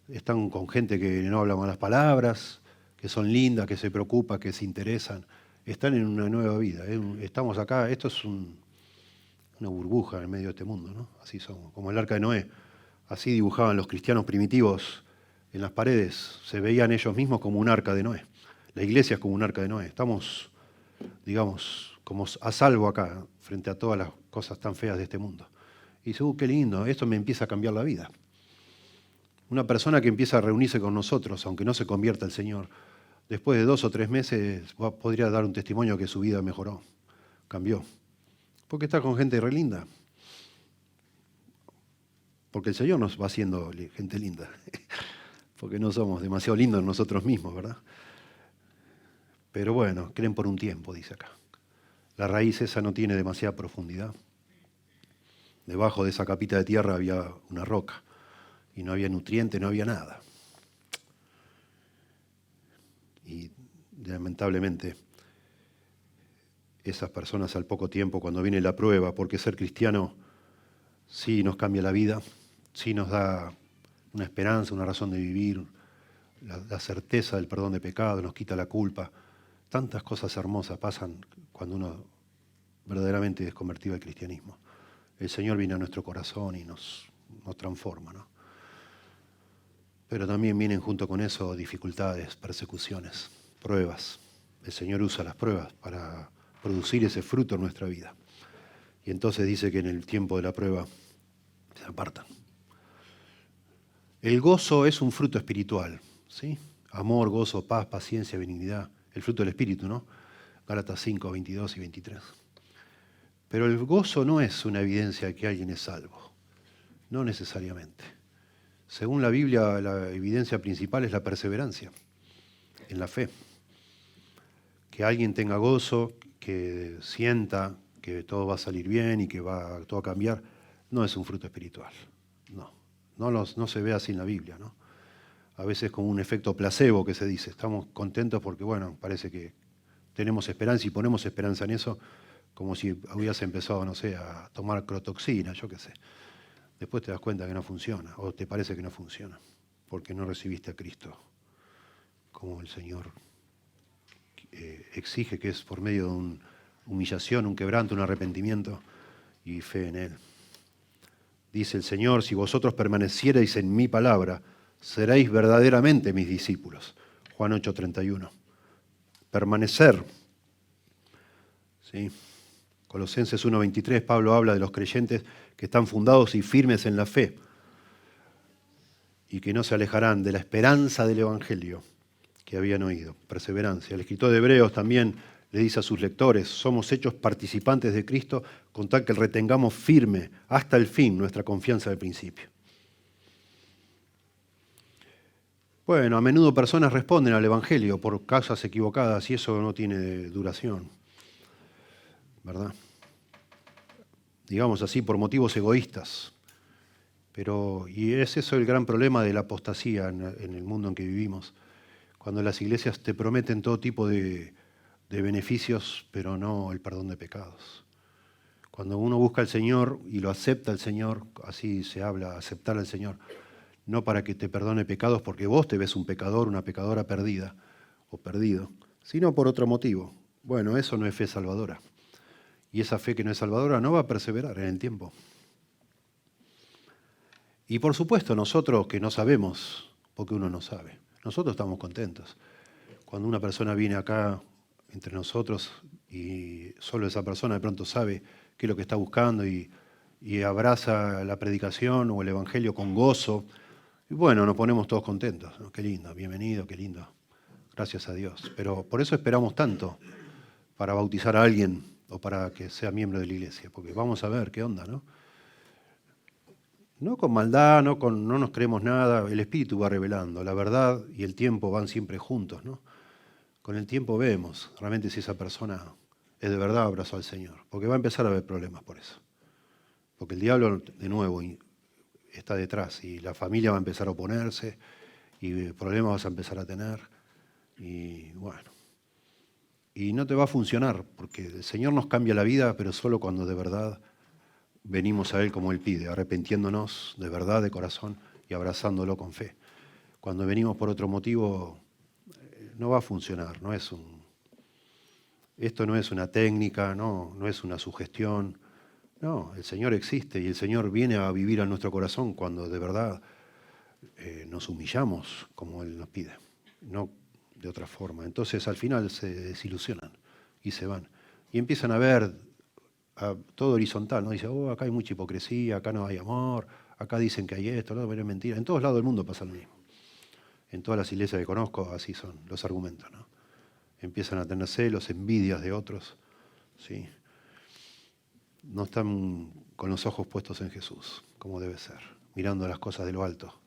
están con gente que no habla malas palabras, que son lindas, que se preocupan, que se interesan. Están en una nueva vida. Estamos acá, esto es una burbuja en medio de este mundo, ¿no? Así somos, como el arca de Noé. Así dibujaban los cristianos primitivos en las paredes. Se veían ellos mismos como un arca de Noé. La iglesia es como un arca de Noé. Estamos, digamos, como a salvo acá, frente a todas las cosas tan feas de este mundo. Y dice, qué lindo, esto me empieza a cambiar la vida. Una persona que empieza a reunirse con nosotros, aunque no se convierta al Señor, después de 2 o 3 meses podría dar un testimonio que su vida mejoró, cambió. Porque está con gente re linda. Porque el Señor nos va haciendo gente linda. Porque no somos demasiado lindos nosotros mismos, ¿verdad? Pero bueno, creen por un tiempo, dice acá. La raíz esa no tiene demasiada profundidad. Debajo de esa capita de tierra había una roca. Y no había nutriente, no había nada. Y lamentablemente esas personas al poco tiempo, cuando viene la prueba, porque ser cristiano sí nos cambia la vida, sí nos da una esperanza, una razón de vivir, la certeza del perdón de pecado, nos quita la culpa. Tantas cosas hermosas pasan cuando uno verdaderamente es convertido al cristianismo. El Señor viene a nuestro corazón y nos transforma, ¿no? Pero también vienen junto con eso dificultades, persecuciones, pruebas. El Señor usa las pruebas para producir ese fruto en nuestra vida. Y entonces dice que en el tiempo de la prueba se apartan. El gozo es un fruto espiritual, ¿sí? Amor, gozo, paz, paciencia, benignidad. El fruto del Espíritu, ¿no? Gálatas 5, 22 y 23. Pero el gozo no es una evidencia de que alguien es salvo. No necesariamente. Según la Biblia, la evidencia principal es la perseverancia en la fe. Que alguien tenga gozo, que sienta que todo va a salir bien y que va todo a cambiar, no es un fruto espiritual. No se ve así en la Biblia, ¿no? A veces como un efecto placebo que se dice, estamos contentos porque, bueno, parece que tenemos esperanza y ponemos esperanza en eso, como si hubieras empezado, no sé, a tomar crotoxina, yo qué sé. Después te das cuenta que no funciona, o te parece que no funciona, porque no recibiste a Cristo como el Señor exige, que es por medio de una humillación, un quebranto, un arrepentimiento y fe en Él. Dice el Señor, si vosotros permanecierais en mi palabra, seréis verdaderamente mis discípulos. Juan 8:31. Permanecer. ¿Sí? Colosenses 1:23, Pablo habla de los creyentes que están fundados y firmes en la fe y que no se alejarán de la esperanza del Evangelio que habían oído. Perseverancia. El escritor de Hebreos también le dice a sus lectores, somos hechos participantes de Cristo con tal que retengamos firme hasta el fin nuestra confianza del principio. Bueno, a menudo personas responden al Evangelio por causas equivocadas y eso no tiene duración, ¿verdad? Digamos así, por motivos egoístas. Y es eso el gran problema de la apostasía en el mundo en que vivimos. Cuando las iglesias te prometen todo tipo de beneficios, pero no el perdón de pecados. Cuando uno busca al Señor y lo acepta el Señor, así se habla, aceptar al Señor, no para que te perdone pecados porque vos te ves un pecador, una pecadora perdida o perdido, sino por otro motivo. Bueno, eso no es fe salvadora. Y esa fe que no es salvadora no va a perseverar en el tiempo. Y por supuesto nosotros que no sabemos, porque uno no sabe, nosotros estamos contentos. Cuando una persona viene acá entre nosotros y solo esa persona de pronto sabe qué es lo que está buscando y abraza la predicación o el Evangelio con gozo, y bueno, nos ponemos todos contentos, ¿no? Qué lindo, bienvenido, qué lindo, gracias a Dios. Pero por eso esperamos tanto para bautizar a alguien o para que sea miembro de la iglesia, porque vamos a ver qué onda, ¿no? No con maldad, no nos creemos nada, el Espíritu va revelando, la verdad y el tiempo van siempre juntos, ¿no? Con el tiempo vemos realmente si esa persona es de verdad abrazó al Señor, porque va a empezar a haber problemas por eso. Porque el diablo, de nuevo, está detrás y la familia va a empezar a oponerse y problemas vas a empezar a tener y bueno. Y no te va a funcionar, porque el Señor nos cambia la vida, pero solo cuando de verdad venimos a Él como Él pide, arrepintiéndonos de verdad, de corazón y abrazándolo con fe. Cuando venimos por otro motivo, no va a funcionar, esto no es una técnica, no es una sugestión. No, el Señor existe y el Señor viene a vivir a nuestro corazón cuando de verdad nos humillamos como Él nos pide, no de otra forma. Entonces al final se desilusionan y se van. Y empiezan a ver todo horizontal, ¿no? Dicen, acá hay mucha hipocresía, acá no hay amor, acá dicen que hay esto, no, pero es mentira. En todos lados del mundo pasa lo mismo. En todas las iglesias que conozco así son los argumentos, ¿no? Empiezan a tener celos, envidias de otros, ¿sí? No están con los ojos puestos en Jesús, como debe ser, mirando las cosas de lo alto.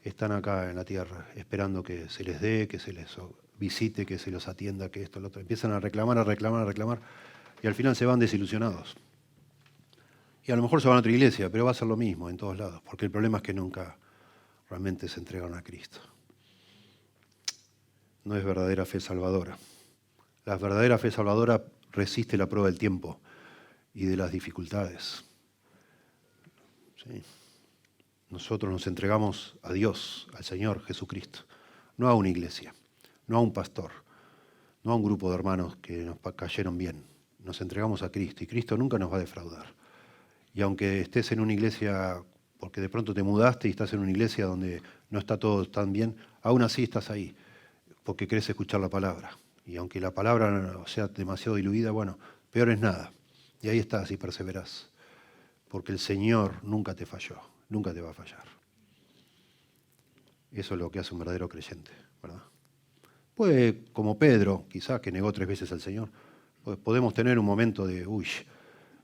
Están acá en la tierra, esperando que se les dé, que se les visite, que se los atienda, que esto, lo otro. Empiezan a reclamar, y al final se van desilusionados. Y a lo mejor se van a otra iglesia, pero va a ser lo mismo en todos lados, porque el problema es que nunca realmente se entregaron a Cristo. No es verdadera fe salvadora. La verdadera fe salvadora resiste la prueba del tiempo y de las dificultades. ¿Sí? Nosotros nos entregamos a Dios, al Señor Jesucristo, no a una iglesia, no a un pastor, no a un grupo de hermanos que nos cayeron bien. Nos entregamos a Cristo y Cristo nunca nos va a defraudar. Y aunque estés en una iglesia, porque de pronto te mudaste y estás en una iglesia donde no está todo tan bien, aún así estás ahí, porque querés escuchar la palabra. Y aunque la palabra no sea demasiado diluida, bueno, peor es nada. Y ahí estás y perseverás. Porque el Señor nunca te falló, nunca te va a fallar. Eso es lo que hace un verdadero creyente, ¿verdad? Puede, como Pedro, quizás que negó 3 veces al Señor, pues podemos tener un momento de,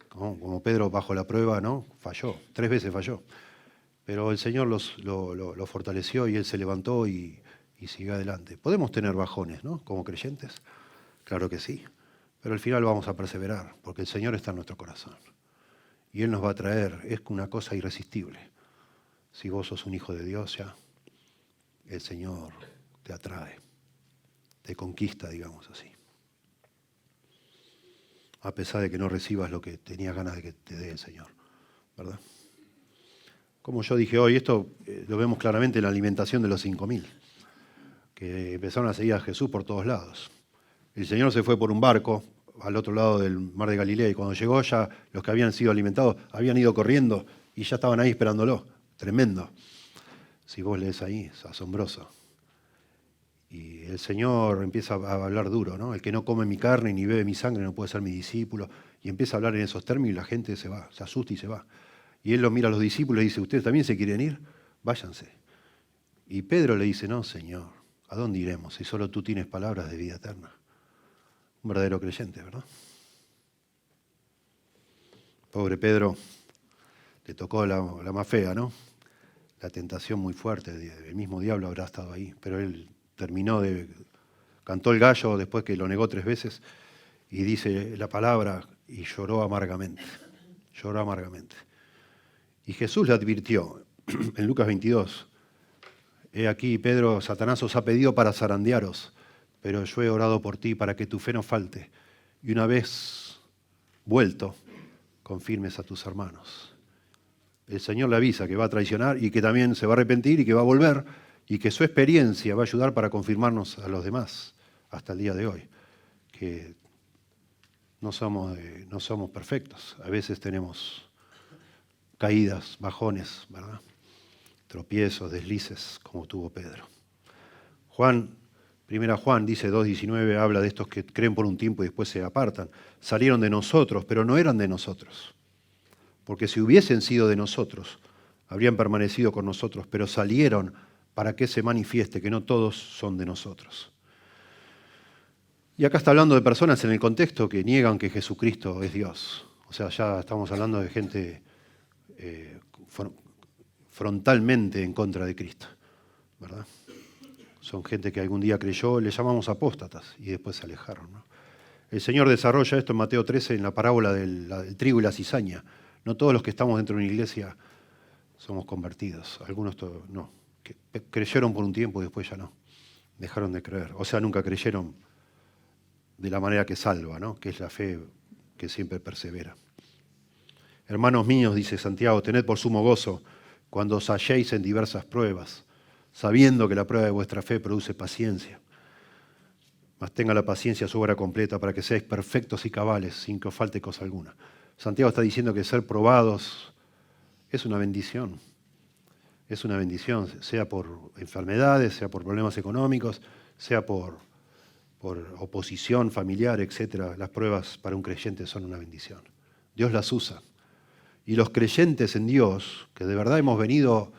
como Pedro bajo la prueba, ¿no? Falló, 3 veces falló. Pero el Señor lo fortaleció y él se levantó y siguió adelante. Podemos tener bajones, ¿no? Como creyentes, claro que sí. Pero al final vamos a perseverar, porque el Señor está en nuestro corazón. Y Él nos va a traer, es una cosa irresistible. Si vos sos un hijo de Dios ya, el Señor te atrae, te conquista, digamos así. A pesar de que no recibas lo que tenías ganas de que te dé el Señor, ¿verdad? Como yo dije hoy, esto lo vemos claramente en la alimentación de los 5.000, que empezaron a seguir a Jesús por todos lados. El Señor se fue por un barco al otro lado del mar de Galilea y cuando llegó ya los que habían sido alimentados habían ido corriendo y ya estaban ahí esperándolo. Tremendo. Si vos lees ahí, es asombroso. Y el Señor empieza a hablar duro, ¿no? El que no come mi carne ni bebe mi sangre no puede ser mi discípulo. Y empieza a hablar en esos términos y la gente se va, se asusta y se va. Y Él lo mira a los discípulos y dice, ¿ustedes también se quieren ir? Váyanse. Y Pedro le dice, no, Señor, ¿a dónde iremos si solo tú tienes palabras de vida eterna? Un verdadero creyente, ¿verdad? Pobre Pedro, le tocó la más fea, ¿no? La tentación muy fuerte, el mismo diablo habrá estado ahí, pero él cantó el gallo después que lo negó 3 veces y dice la palabra y lloró amargamente, lloró amargamente. Y Jesús le advirtió en Lucas 22, he aquí Pedro, Satanás os ha pedido para zarandearos, pero yo he orado por ti para que tu fe no falte y una vez vuelto, confirmes a tus hermanos. El Señor le avisa que va a traicionar y que también se va a arrepentir y que va a volver y que su experiencia va a ayudar para confirmarnos a los demás hasta el día de hoy, que no somos perfectos. A veces tenemos caídas, bajones, ¿verdad? Tropiezos, deslices, como tuvo Pedro. Primera Juan dice 2:19, habla de estos que creen por un tiempo y después se apartan. Salieron de nosotros, pero no eran de nosotros. Porque si hubiesen sido de nosotros, habrían permanecido con nosotros, pero salieron para que se manifieste que no todos son de nosotros. Y acá está hablando de personas en el contexto que niegan que Jesucristo es Dios. O sea, ya estamos hablando de gente frontalmente en contra de Cristo, ¿verdad? Son gente que algún día creyó, le llamamos apóstatas, y después se alejaron, ¿no? El Señor desarrolla esto en Mateo 13, en la parábola del trigo y la cizaña. No todos los que estamos dentro de una iglesia somos convertidos. Algunos no, que creyeron por un tiempo y después ya no. Dejaron de creer. O sea, nunca creyeron de la manera que salva, ¿no? Que es la fe que siempre persevera. Hermanos míos, dice Santiago, tened por sumo gozo cuando os halléis en diversas pruebas, sabiendo que la prueba de vuestra fe produce paciencia. Mas tenga la paciencia su obra completa para que seáis perfectos y cabales, sin que os falte cosa alguna. Santiago está diciendo que ser probados es una bendición. Es una bendición, sea por enfermedades, sea por problemas económicos, sea por oposición familiar, etc. Las pruebas para un creyente son una bendición. Dios las usa. Y los creyentes en Dios, que de verdad hemos venido,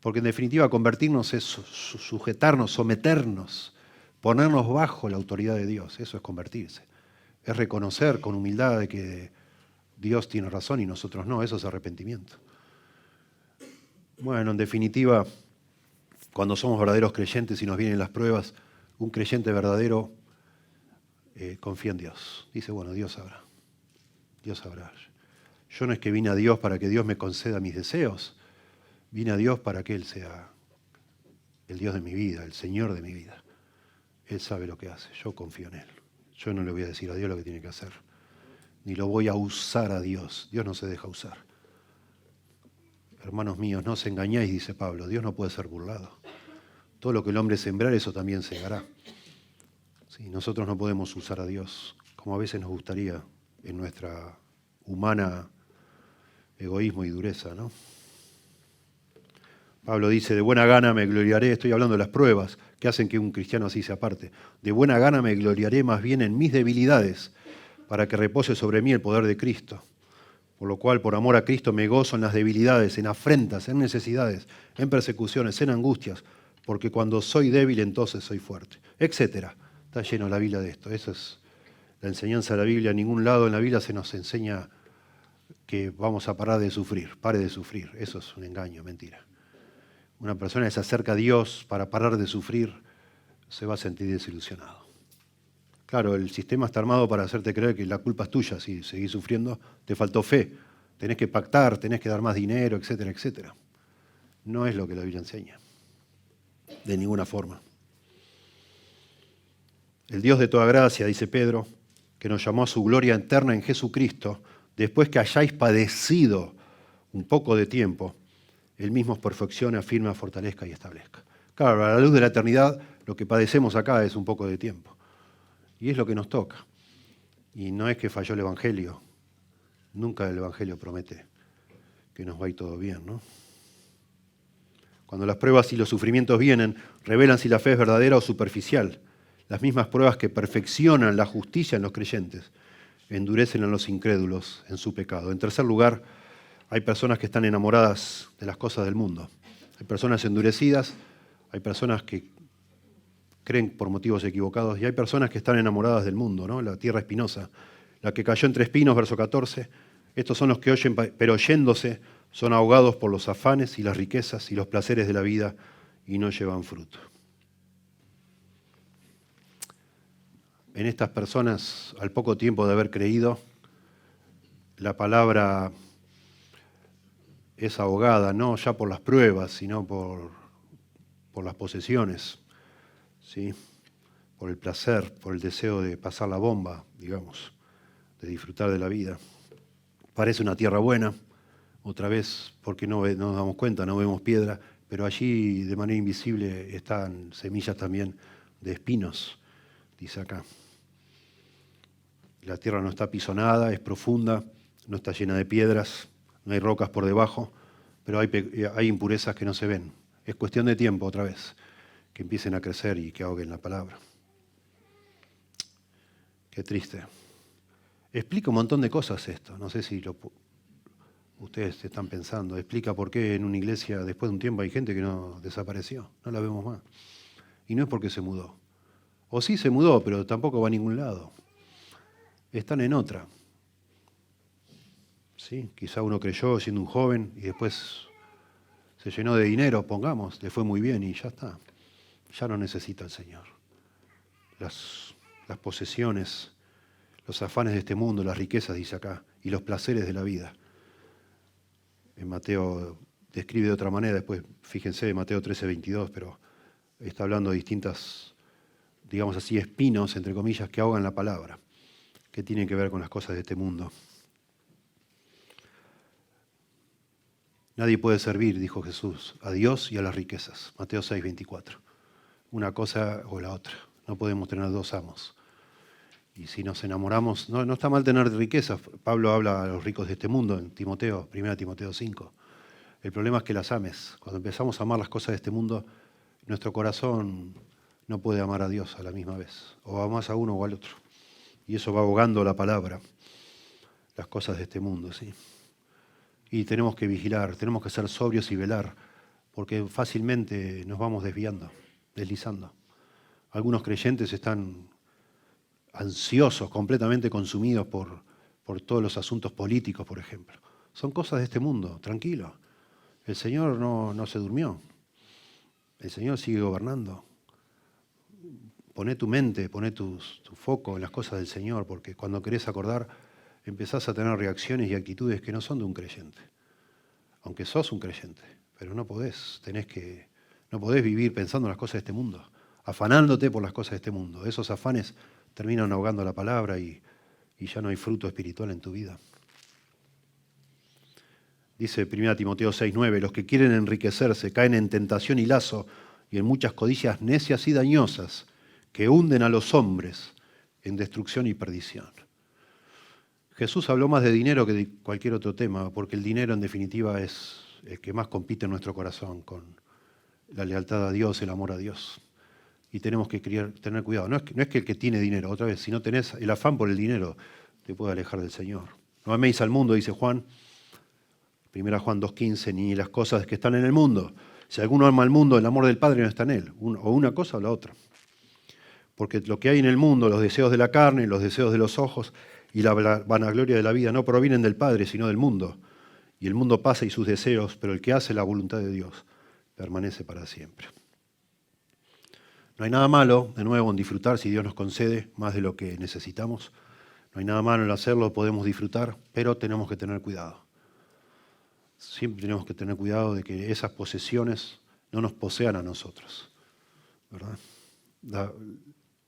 porque en definitiva convertirnos es sujetarnos, someternos, ponernos bajo la autoridad de Dios. Eso es convertirse. Es reconocer con humildad de que Dios tiene razón y nosotros no, eso es arrepentimiento. Bueno, en definitiva, cuando somos verdaderos creyentes y nos vienen las pruebas, un creyente verdadero confía en Dios. Dice, bueno, Dios sabrá. Dios sabrá. Yo no es que vine a Dios para que Dios me conceda mis deseos, vine a Dios para que Él sea el Dios de mi vida, el Señor de mi vida. Él sabe lo que hace, yo confío en Él. Yo no le voy a decir a Dios lo que tiene que hacer. Ni lo voy a usar a Dios. Dios no se deja usar. Hermanos míos, no os engañáis, dice Pablo. Dios no puede ser burlado. Todo lo que el hombre sembrar, eso también segará. Sí, nosotros no podemos usar a Dios como a veces nos gustaría en nuestra humana egoísmo y dureza, ¿no? Pablo dice, de buena gana me gloriaré, estoy hablando de las pruebas que hacen que un cristiano así se aparte. De buena gana me gloriaré más bien en mis debilidades, para que repose sobre mí el poder de Cristo. Por lo cual, por amor a Cristo, me gozo en las debilidades, en afrentas, en necesidades, en persecuciones, en angustias, porque cuando soy débil entonces soy fuerte, etcétera. Está lleno la Biblia de esto. Esa es la enseñanza de la Biblia. En ningún lado en la Biblia se nos enseña que vamos a parar de sufrir, pare de sufrir. Eso es un engaño, mentira. Una persona que se acerca a Dios para parar de sufrir se va a sentir desilusionado. Claro, el sistema está armado para hacerte creer que la culpa es tuya. Si seguís sufriendo, te faltó fe. Tenés que pactar, tenés que dar más dinero, etcétera, etcétera. No es lo que la Biblia enseña. De ninguna forma. El Dios de toda gracia, dice Pedro, que nos llamó a su gloria eterna en Jesucristo, después que hayáis padecido un poco de tiempo, Él mismo os perfeccione, afirme, fortalezca y establezca. Claro, a la luz de la eternidad, lo que padecemos acá es un poco de tiempo. Y es lo que nos toca. Y no es que falló el Evangelio. Nunca el Evangelio promete que nos va a ir todo bien, ¿no? Cuando las pruebas y los sufrimientos vienen, revelan si la fe es verdadera o superficial. Las mismas pruebas que perfeccionan la justicia en los creyentes, endurecen a los incrédulos en su pecado. En tercer lugar, hay personas que están enamoradas de las cosas del mundo. Hay personas endurecidas, hay personas que creen por motivos equivocados, y hay personas que están enamoradas del mundo, ¿no? La tierra espinosa, la que cayó entre espinos, verso 14. Estos son los que oyen, pero oyéndose son ahogados por los afanes y las riquezas y los placeres de la vida y no llevan fruto. En estas personas, al poco tiempo de haber creído, la palabra es ahogada, no ya por las pruebas, sino por las posesiones, ¿sí? Por el placer, por el deseo de pasar la bomba, digamos, de disfrutar de la vida. Parece una tierra buena, otra vez, porque no nos damos cuenta, no vemos piedra, pero allí de manera invisible están semillas también de espinos, dice acá. La tierra no está apisonada, es profunda, no está llena de piedras, no hay rocas por debajo, pero hay impurezas que no se ven. Es cuestión de tiempo otra vez, que empiecen a crecer y que ahoguen la palabra. Qué triste. Explica un montón de cosas esto, no sé si ustedes están pensando. Explica por qué en una iglesia después de un tiempo hay gente que no desapareció, no la vemos más. Y no es porque se mudó. O sí se mudó, pero tampoco va a ningún lado. Están en otra. ¿Sí? Quizá uno creyó siendo un joven y después se llenó de dinero, pongamos, le fue muy bien y ya está. Ya no necesita al Señor. Las posesiones, los afanes de este mundo, las riquezas, dice acá, y los placeres de la vida. En Mateo describe de otra manera, después fíjense, Mateo 13:22, pero está hablando de distintas, digamos así, espinos, entre comillas, que ahogan la palabra, que tienen que ver con las cosas de este mundo. Nadie puede servir, dijo Jesús, a Dios y a las riquezas. Mateo 6:24. Una cosa o la otra. No podemos tener dos amos. Y si nos enamoramos, no está mal tener riquezas. Pablo habla a los ricos de este mundo en Timoteo, 1 Timoteo 5. El problema es que las ames. Cuando empezamos a amar las cosas de este mundo, nuestro corazón no puede amar a Dios a la misma vez. O amas a uno o al otro. Y eso va ahogando la palabra, las cosas de este mundo, ¿sí? Y tenemos que vigilar, tenemos que ser sobrios y velar, porque fácilmente nos vamos desviando, deslizando. Algunos creyentes están ansiosos, completamente consumidos por todos los asuntos políticos, por ejemplo. Son cosas de este mundo, tranquilo. El Señor no se durmió. El Señor sigue gobernando. Poné tu mente, poné tu foco en las cosas del Señor, porque cuando querés acordar, empezás a tener reacciones y actitudes que no son de un creyente. Aunque sos un creyente, pero no podés vivir pensando en las cosas de este mundo, afanándote por las cosas de este mundo. Esos afanes terminan ahogando la palabra y ya no hay fruto espiritual en tu vida. Dice 1 Timoteo 6:9, los que quieren enriquecerse caen en tentación y lazo y en muchas codicias necias y dañosas que hunden a los hombres en destrucción y perdición. Jesús habló más de dinero que de cualquier otro tema, porque el dinero en definitiva es el que más compite en nuestro corazón con la lealtad a Dios, el amor a Dios. Y tenemos que tener cuidado. No es que el que tiene dinero, otra vez, si no tenés el afán por el dinero, te puede alejar del Señor. No améis al mundo, dice Juan, 1 Juan 2:15, ni las cosas que están en el mundo. Si alguno ama al mundo, el amor del Padre no está en él. O una cosa o la otra. Porque lo que hay en el mundo, los deseos de la carne, los deseos de los ojos y la vanagloria de la vida no provienen del Padre, sino del mundo. Y el mundo pasa y sus deseos, pero el que hace la voluntad de Dios permanece para siempre. No hay nada malo, de nuevo, en disfrutar si Dios nos concede más de lo que necesitamos. No hay nada malo en hacerlo, podemos disfrutar, pero tenemos que tener cuidado. Siempre tenemos que tener cuidado de que esas posesiones no nos posean a nosotros, ¿verdad?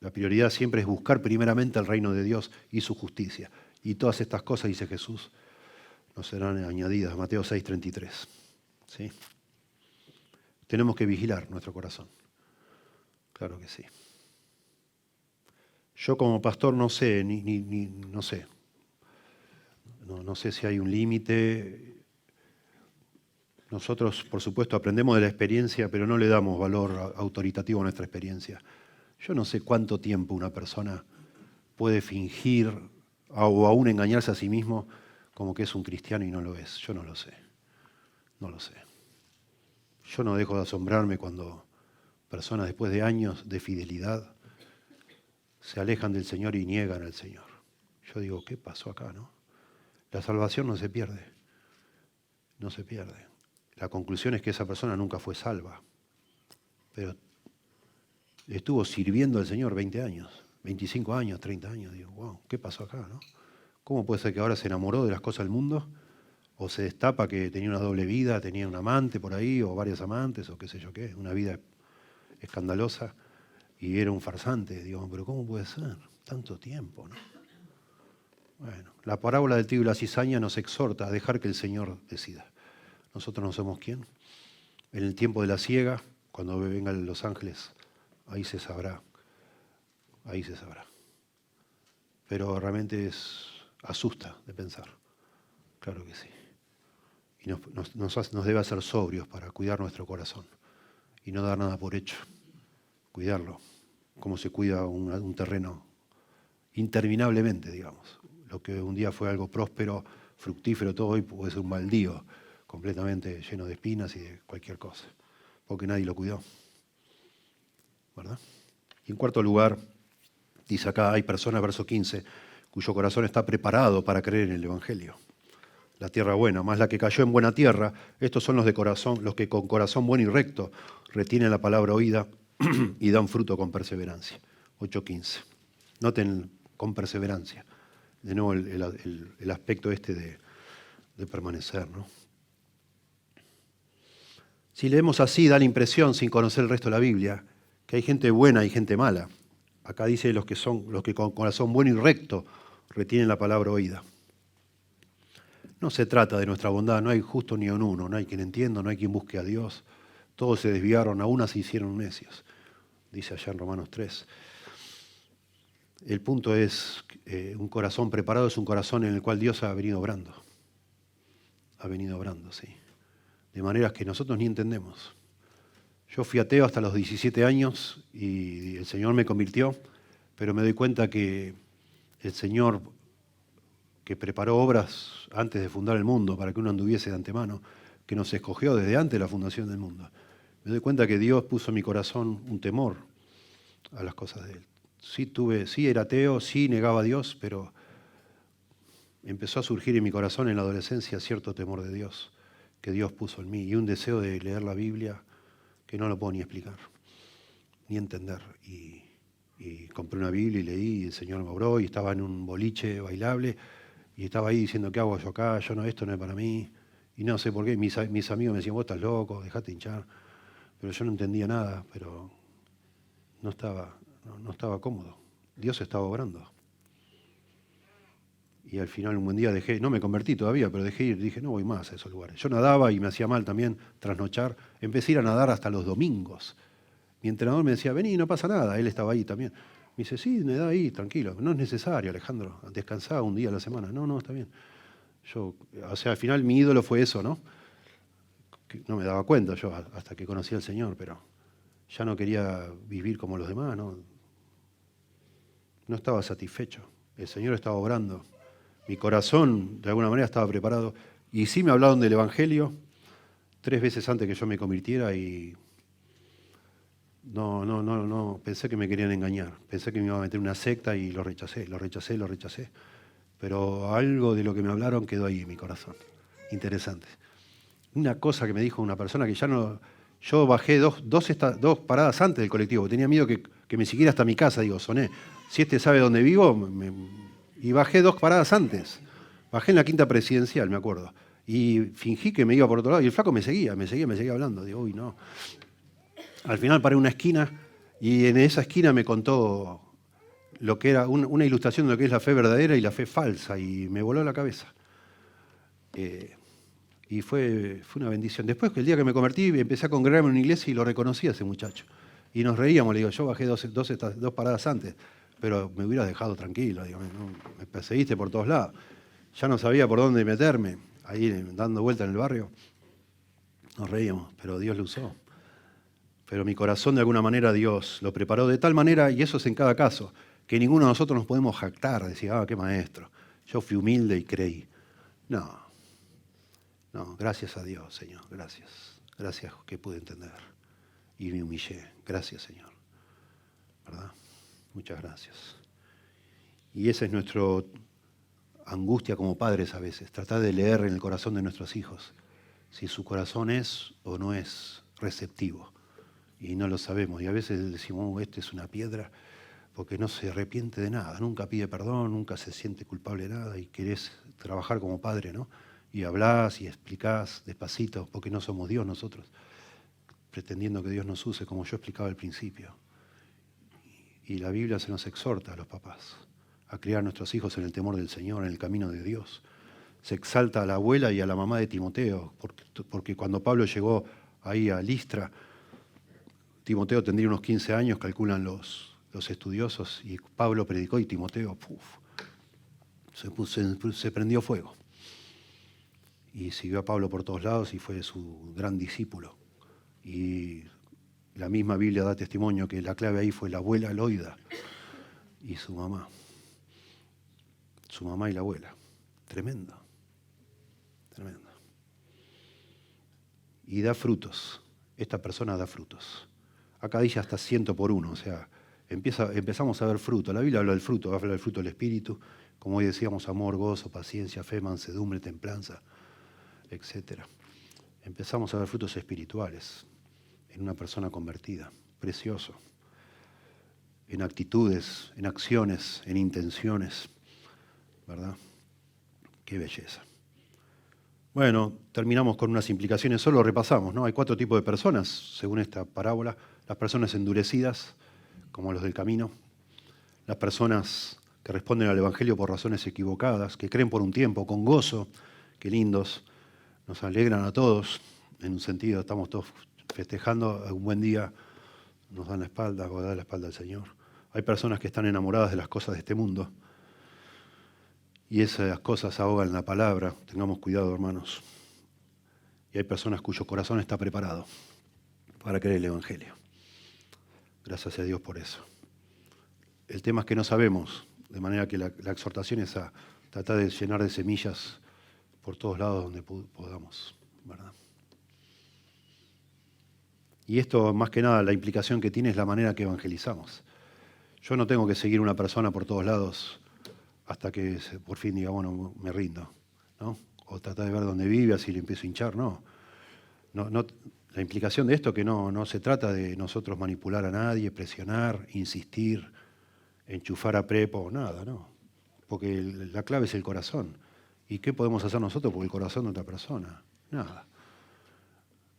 La prioridad siempre es buscar primeramente el reino de Dios y su justicia. Y todas estas cosas, dice Jesús, nos serán añadidas. Mateo 6:33. ¿Sí? Tenemos que vigilar nuestro corazón. Claro que sí. Yo como pastor no sé, no sé. No sé si hay un límite. Nosotros, por supuesto, aprendemos de la experiencia, pero no le damos valor autoritativo a nuestra experiencia. Yo no sé cuánto tiempo una persona puede fingir o aún engañarse a sí mismo como que es un cristiano y no lo es. Yo no lo sé. No lo sé. Yo no dejo de asombrarme cuando personas después de años de fidelidad se alejan del Señor y niegan al Señor. Yo digo, ¿qué pasó acá, no? La salvación no se pierde. No se pierde. La conclusión es que esa persona nunca fue salva. Pero estuvo sirviendo al Señor 20 años, 25 años, 30 años. Digo, wow, ¿qué pasó acá, no? ¿Cómo puede ser que ahora se enamoró de las cosas del mundo? O se destapa que tenía una doble vida, tenía un amante por ahí, o varios amantes, o qué sé yo qué, una vida escandalosa, y era un farsante. Digo, pero ¿cómo puede ser? Tanto tiempo, ¿no? Bueno, la parábola del trigo y la cizaña nos exhorta a dejar que el Señor decida. Nosotros no somos quién. En el tiempo de la siega, cuando vengan los ángeles, ahí se sabrá. Ahí se sabrá. Pero realmente asusta de pensar. Claro que sí. Y nos debe hacer sobrios para cuidar nuestro corazón y no dar nada por hecho. Cuidarlo, como se cuida un terreno interminablemente, digamos. Lo que un día fue algo próspero, fructífero, todo hoy puede ser un baldío completamente lleno de espinas y de cualquier cosa, porque nadie lo cuidó. ¿Verdad? Y en cuarto lugar, dice acá, hay personas, verso 15, cuyo corazón está preparado para creer en el Evangelio. La tierra buena, más la que cayó en buena tierra, estos son los de corazón, los que con corazón bueno y recto retienen la palabra oída y dan fruto con perseverancia. 8:15. Noten, con perseverancia. De nuevo el aspecto de permanecer, ¿no? Si leemos así, da la impresión, sin conocer el resto de la Biblia, que hay gente buena y gente mala. Acá dice los que con corazón bueno y recto retienen la palabra oída. No se trata de nuestra bondad, no hay justo ni un uno, no hay quien entienda, no hay quien busque a Dios. Todos se desviaron, aún se hicieron necios, dice allá en Romanos 3. El punto es, un corazón preparado es un corazón en el cual Dios ha venido obrando. Ha venido obrando, sí. De maneras que nosotros ni entendemos. Yo fui ateo hasta los 17 años y el Señor me convirtió, pero me doy cuenta que el Señor, que preparó obras antes de fundar el mundo para que uno anduviese de antemano, que nos escogió desde antes de la fundación del mundo. Me doy cuenta que Dios puso en mi corazón un temor a las cosas de Él. Sí era ateo, sí negaba a Dios, pero empezó a surgir en mi corazón en la adolescencia cierto temor de Dios que Dios puso en mí y un deseo de leer la Biblia que no lo puedo ni explicar, ni entender. Y compré una Biblia y leí, y el Señor me obró, y estaba en un boliche bailable, y estaba ahí diciendo, ¿qué hago yo acá? Esto no es para mí. Y no sé por qué, mis amigos me decían, vos estás loco, dejate hinchar. Pero yo no entendía nada, pero no estaba cómodo. Dios estaba obrando. Y al final un buen día no me convertí todavía, pero dejé ir, dije, no voy más a esos lugares. Yo nadaba y me hacía mal también trasnochar. Empecé a ir a nadar hasta los domingos. Mi entrenador me decía, vení, no pasa nada. Él estaba ahí también. Me dice, sí, nadá ahí, tranquilo. No es necesario, Alejandro, descansá un día a la semana. No, está bien. Al final mi ídolo fue eso, ¿no? Que no me daba cuenta yo hasta que conocí al Señor, pero ya no quería vivir como los demás, ¿no? No estaba satisfecho. El Señor estaba obrando. Mi corazón, de alguna manera, estaba preparado. Y sí me hablaron del Evangelio, 3 veces antes que yo me convirtiera y no, pensé que me querían engañar. Pensé que me iba a meter en una secta y lo rechacé. Pero algo de lo que me hablaron quedó ahí en mi corazón. Interesante. Una cosa que me dijo una persona que ya no... Yo bajé dos paradas antes del colectivo. Tenía miedo que me siguiera hasta mi casa. Digo, Soné, si este sabe dónde vivo... Y bajé 2 paradas antes. Bajé en la Quinta Presidencial, me acuerdo. Y fingí que me iba por otro lado. Y el flaco me seguía hablando. Digo, uy, no. Al final paré en una esquina y en esa esquina me contó lo que era una ilustración de lo que es la fe verdadera y la fe falsa. Y me voló la cabeza. Y fue una bendición. Después, el día que me convertí, empecé a congregarme en una iglesia y lo reconocí a ese muchacho. Y nos reíamos, le digo, yo bajé dos paradas antes, pero me hubieras dejado tranquilo, digo, me perseguiste por todos lados. Ya no sabía por dónde meterme, ahí dando vuelta en el barrio. Nos reíamos, pero Dios lo usó. Pero mi corazón, de alguna manera, Dios lo preparó de tal manera, y eso es en cada caso, que ninguno de nosotros nos podemos jactar, decir, qué maestro, yo fui humilde y creí. No, gracias a Dios, Señor, gracias. Gracias que pude entender. Y me humillé. Gracias, Señor. ¿Verdad? Muchas gracias. Y esa es nuestra angustia como padres a veces, tratar de leer en el corazón de nuestros hijos si su corazón es o no es receptivo. Y no lo sabemos. Y a veces decimos, este es una piedra, porque no se arrepiente de nada, nunca pide perdón, nunca se siente culpable de nada y querés trabajar como padre, ¿no? Y hablás y explicás despacito, porque no somos Dios nosotros, pretendiendo que Dios nos use, como yo explicaba al principio. Y la Biblia se nos exhorta a los papás a criar a nuestros hijos en el temor del Señor, en el camino de Dios. Se exalta a la abuela y a la mamá de Timoteo, porque cuando Pablo llegó ahí a Listra, Timoteo tendría unos 15 años, calculan los estudiosos, y Pablo predicó y Timoteo se prendió fuego. Y siguió a Pablo por todos lados y fue su gran discípulo. Y la misma Biblia da testimonio que la clave ahí fue la abuela Loida y su mamá. Su mamá y la abuela. Tremendo. Tremendo. Y da frutos. Esta persona da frutos. Acá dice hasta 100 por 1, o sea, empezamos a ver fruto. La Biblia habla del fruto, habla del fruto del Espíritu, como hoy decíamos, amor, gozo, paciencia, fe, mansedumbre, templanza, etc. Empezamos a ver frutos espirituales en una persona convertida. Precioso. En actitudes, en acciones, en intenciones, ¿verdad? Qué belleza. Bueno, terminamos con unas implicaciones, solo repasamos, ¿no? Hay 4 tipos de personas, según esta parábola. Las personas endurecidas, como los del camino. Las personas que responden al Evangelio por razones equivocadas, que creen por un tiempo, con gozo, qué lindos, nos alegran a todos, en un sentido, estamos todos festejando un buen día, nos dan la espalda, o da la espalda al Señor. Hay personas que están enamoradas de las cosas de este mundo, y esas cosas ahogan la palabra, tengamos cuidado, hermanos. Y hay personas cuyo corazón está preparado para creer el Evangelio. Gracias a Dios por eso. El tema es que no sabemos, de manera que la exhortación es a tratar de llenar de semillas por todos lados donde podamos, ¿verdad? Y esto, más que nada, la implicación que tiene es la manera que evangelizamos. Yo no tengo que seguir una persona por todos lados hasta que por fin diga, bueno, me rindo, ¿no? O tratar de ver dónde vive, así le empiezo a hinchar, no. La implicación de esto es que no se trata de nosotros manipular a nadie, presionar, insistir, enchufar a prepo, nada, no. Porque la clave es el corazón. ¿Y qué podemos hacer nosotros por el corazón de otra persona? Nada.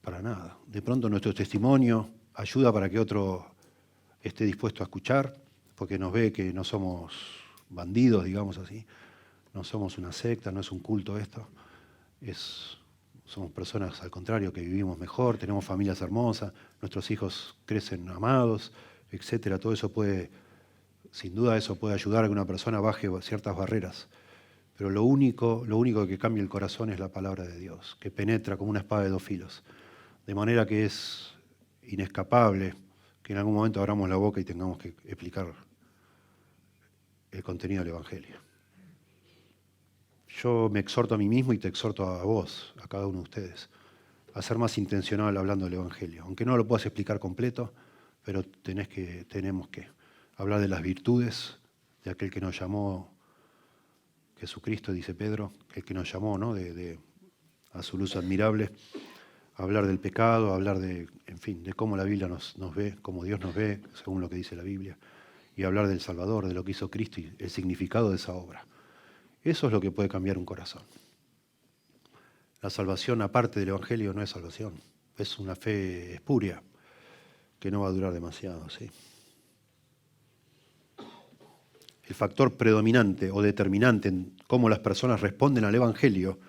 Para nada. De pronto nuestro testimonio ayuda para que otro esté dispuesto a escuchar, porque nos ve que no somos bandidos, digamos así. No somos una secta, no es un culto esto. Somos personas, al contrario, que vivimos mejor, tenemos familias hermosas, nuestros hijos crecen amados, etcétera. Todo eso puede, sin duda, eso puede ayudar a que una persona baje ciertas barreras. Pero lo único que cambia el corazón es la palabra de Dios, que penetra como una espada de 2 filos. De manera que es inescapable que en algún momento abramos la boca y tengamos que explicar el contenido del Evangelio. Yo me exhorto a mí mismo y te exhorto a vos, a cada uno de ustedes, a ser más intencional hablando del Evangelio. Aunque no lo puedas explicar completo, pero tenemos que hablar de las virtudes de aquel que nos llamó, Jesucristo, dice Pedro, el que nos llamó, ¿no? A su luz admirable, hablar del pecado, hablar en fin, de cómo la Biblia nos ve, cómo Dios nos ve, según lo que dice la Biblia, y hablar del Salvador, de lo que hizo Cristo y el significado de esa obra. Eso es lo que puede cambiar un corazón. La salvación, aparte del Evangelio, no es salvación, es una fe espuria que no va a durar demasiado, ¿sí? El factor predominante o determinante en cómo las personas responden al Evangelio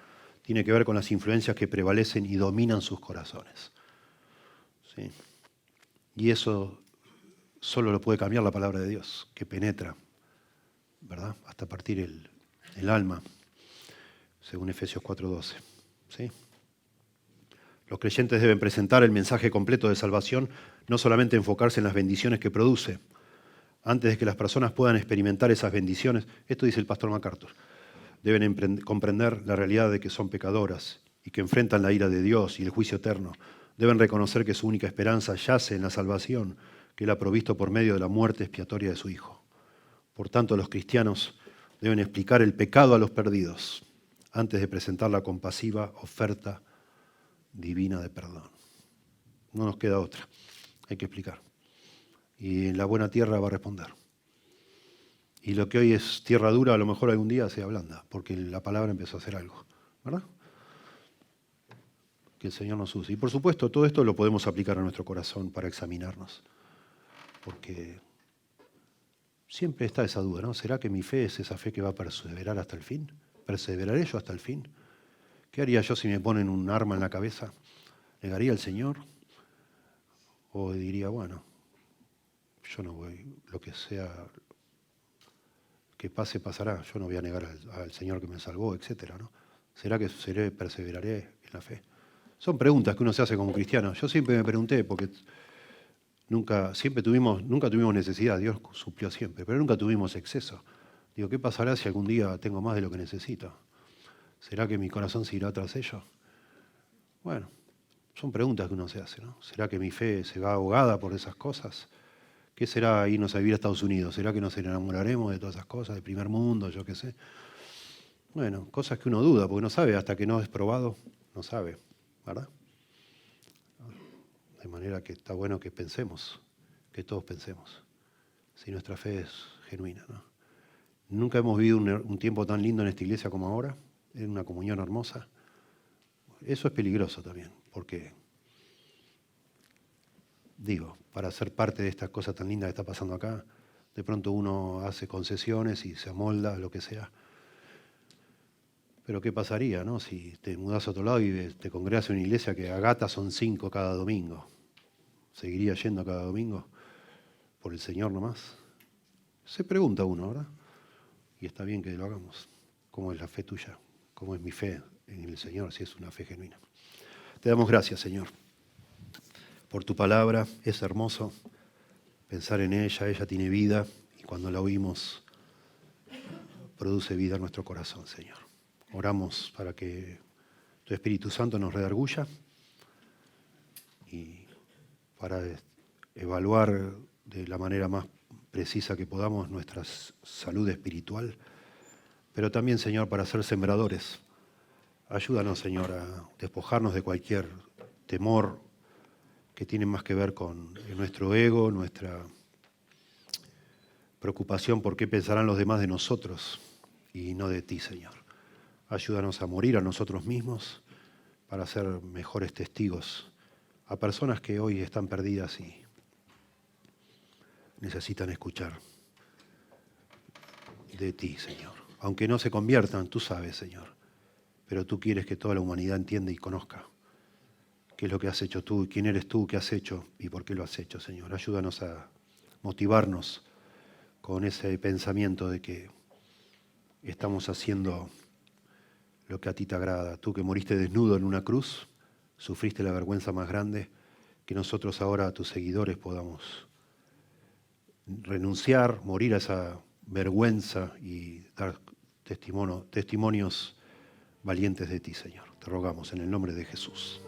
tiene que ver con las influencias que prevalecen y dominan sus corazones. ¿Sí? Y eso solo lo puede cambiar la palabra de Dios, que penetra, ¿verdad?, hasta partir el alma, según Efesios 4:12. ¿Sí? Los creyentes deben presentar el mensaje completo de salvación, no solamente enfocarse en las bendiciones que produce. Antes de que las personas puedan experimentar esas bendiciones, esto dice el pastor MacArthur, deben comprender la realidad de que son pecadoras y que enfrentan la ira de Dios y el juicio eterno. Deben reconocer que su única esperanza yace en la salvación que Él ha provisto por medio de la muerte expiatoria de su Hijo. Por tanto, los cristianos deben explicar el pecado a los perdidos antes de presentar la compasiva oferta divina de perdón. No nos queda otra, hay que explicar. Y en la buena tierra va a responder. Y lo que hoy es tierra dura, a lo mejor algún día sea blanda, porque la palabra empezó a hacer algo, ¿verdad? Que el Señor nos use. Y por supuesto, todo esto lo podemos aplicar a nuestro corazón para examinarnos, porque siempre está esa duda, ¿no? ¿Será que mi fe es esa fe que va a perseverar hasta el fin? ¿Perseveraré yo hasta el fin? ¿Qué haría yo si me ponen un arma en la cabeza? ¿Negaría al Señor? ¿O diría, bueno, yo no voy, lo que sea que pase, pasará, yo no voy a negar al Señor que me salvó, etcétera, ¿no? ¿Será que perseveraré en la fe? Son preguntas que uno se hace como cristiano. Yo siempre me pregunté, porque nunca tuvimos necesidad, Dios suplió siempre, pero nunca tuvimos exceso. Digo, ¿qué pasará si algún día tengo más de lo que necesito? ¿Será que mi corazón se irá tras ello? Bueno, son preguntas que uno se hace, ¿no? ¿Será que mi fe se va ahogada por esas cosas? ¿Qué será irnos a vivir a Estados Unidos? ¿Será que nos enamoraremos de todas esas cosas, del primer mundo, yo qué sé? Bueno, cosas que uno duda, porque no sabe, hasta que no es probado, no sabe, ¿verdad? De manera que está bueno que pensemos, que todos pensemos, si nuestra fe es genuina, ¿no? Nunca hemos vivido un tiempo tan lindo en esta iglesia como ahora, en una comunión hermosa. Eso es peligroso también, porque digo, para ser parte de esta cosa tan linda que está pasando acá, de pronto uno hace concesiones y se amolda, lo que sea. Pero ¿qué pasaría, no? Si te mudás a otro lado y te congregas en una iglesia que a gata son 5 cada domingo? ¿Seguiría yendo cada domingo por el Señor nomás? Se pregunta uno, ¿verdad? Y está bien que lo hagamos. ¿Cómo es la fe tuya? ¿Cómo es mi fe en el Señor, si es una fe genuina? Te damos gracias, Señor, por tu palabra. Es hermoso pensar en ella tiene vida, y cuando la oímos produce vida en nuestro corazón, Señor. Oramos para que tu Espíritu Santo nos redarguya y para evaluar de la manera más precisa que podamos nuestra salud espiritual, pero también, Señor, para ser sembradores. Ayúdanos, Señor, a despojarnos de cualquier temor que tiene más que ver con nuestro ego, nuestra preocupación por qué pensarán los demás de nosotros y no de ti, Señor. Ayúdanos a morir a nosotros mismos para ser mejores testigos a personas que hoy están perdidas y necesitan escuchar de ti, Señor. Aunque no se conviertan, tú sabes, Señor, pero tú quieres que toda la humanidad entienda y conozca qué es lo que has hecho tú, quién eres tú, qué has hecho y por qué lo has hecho, Señor. Ayúdanos a motivarnos con ese pensamiento de que estamos haciendo lo que a ti te agrada. Tú que moriste desnudo en una cruz, sufriste la vergüenza más grande, que nosotros ahora, tus seguidores, podamos renunciar, morir a esa vergüenza y dar testimonios valientes de ti, Señor. Te rogamos en el nombre de Jesús.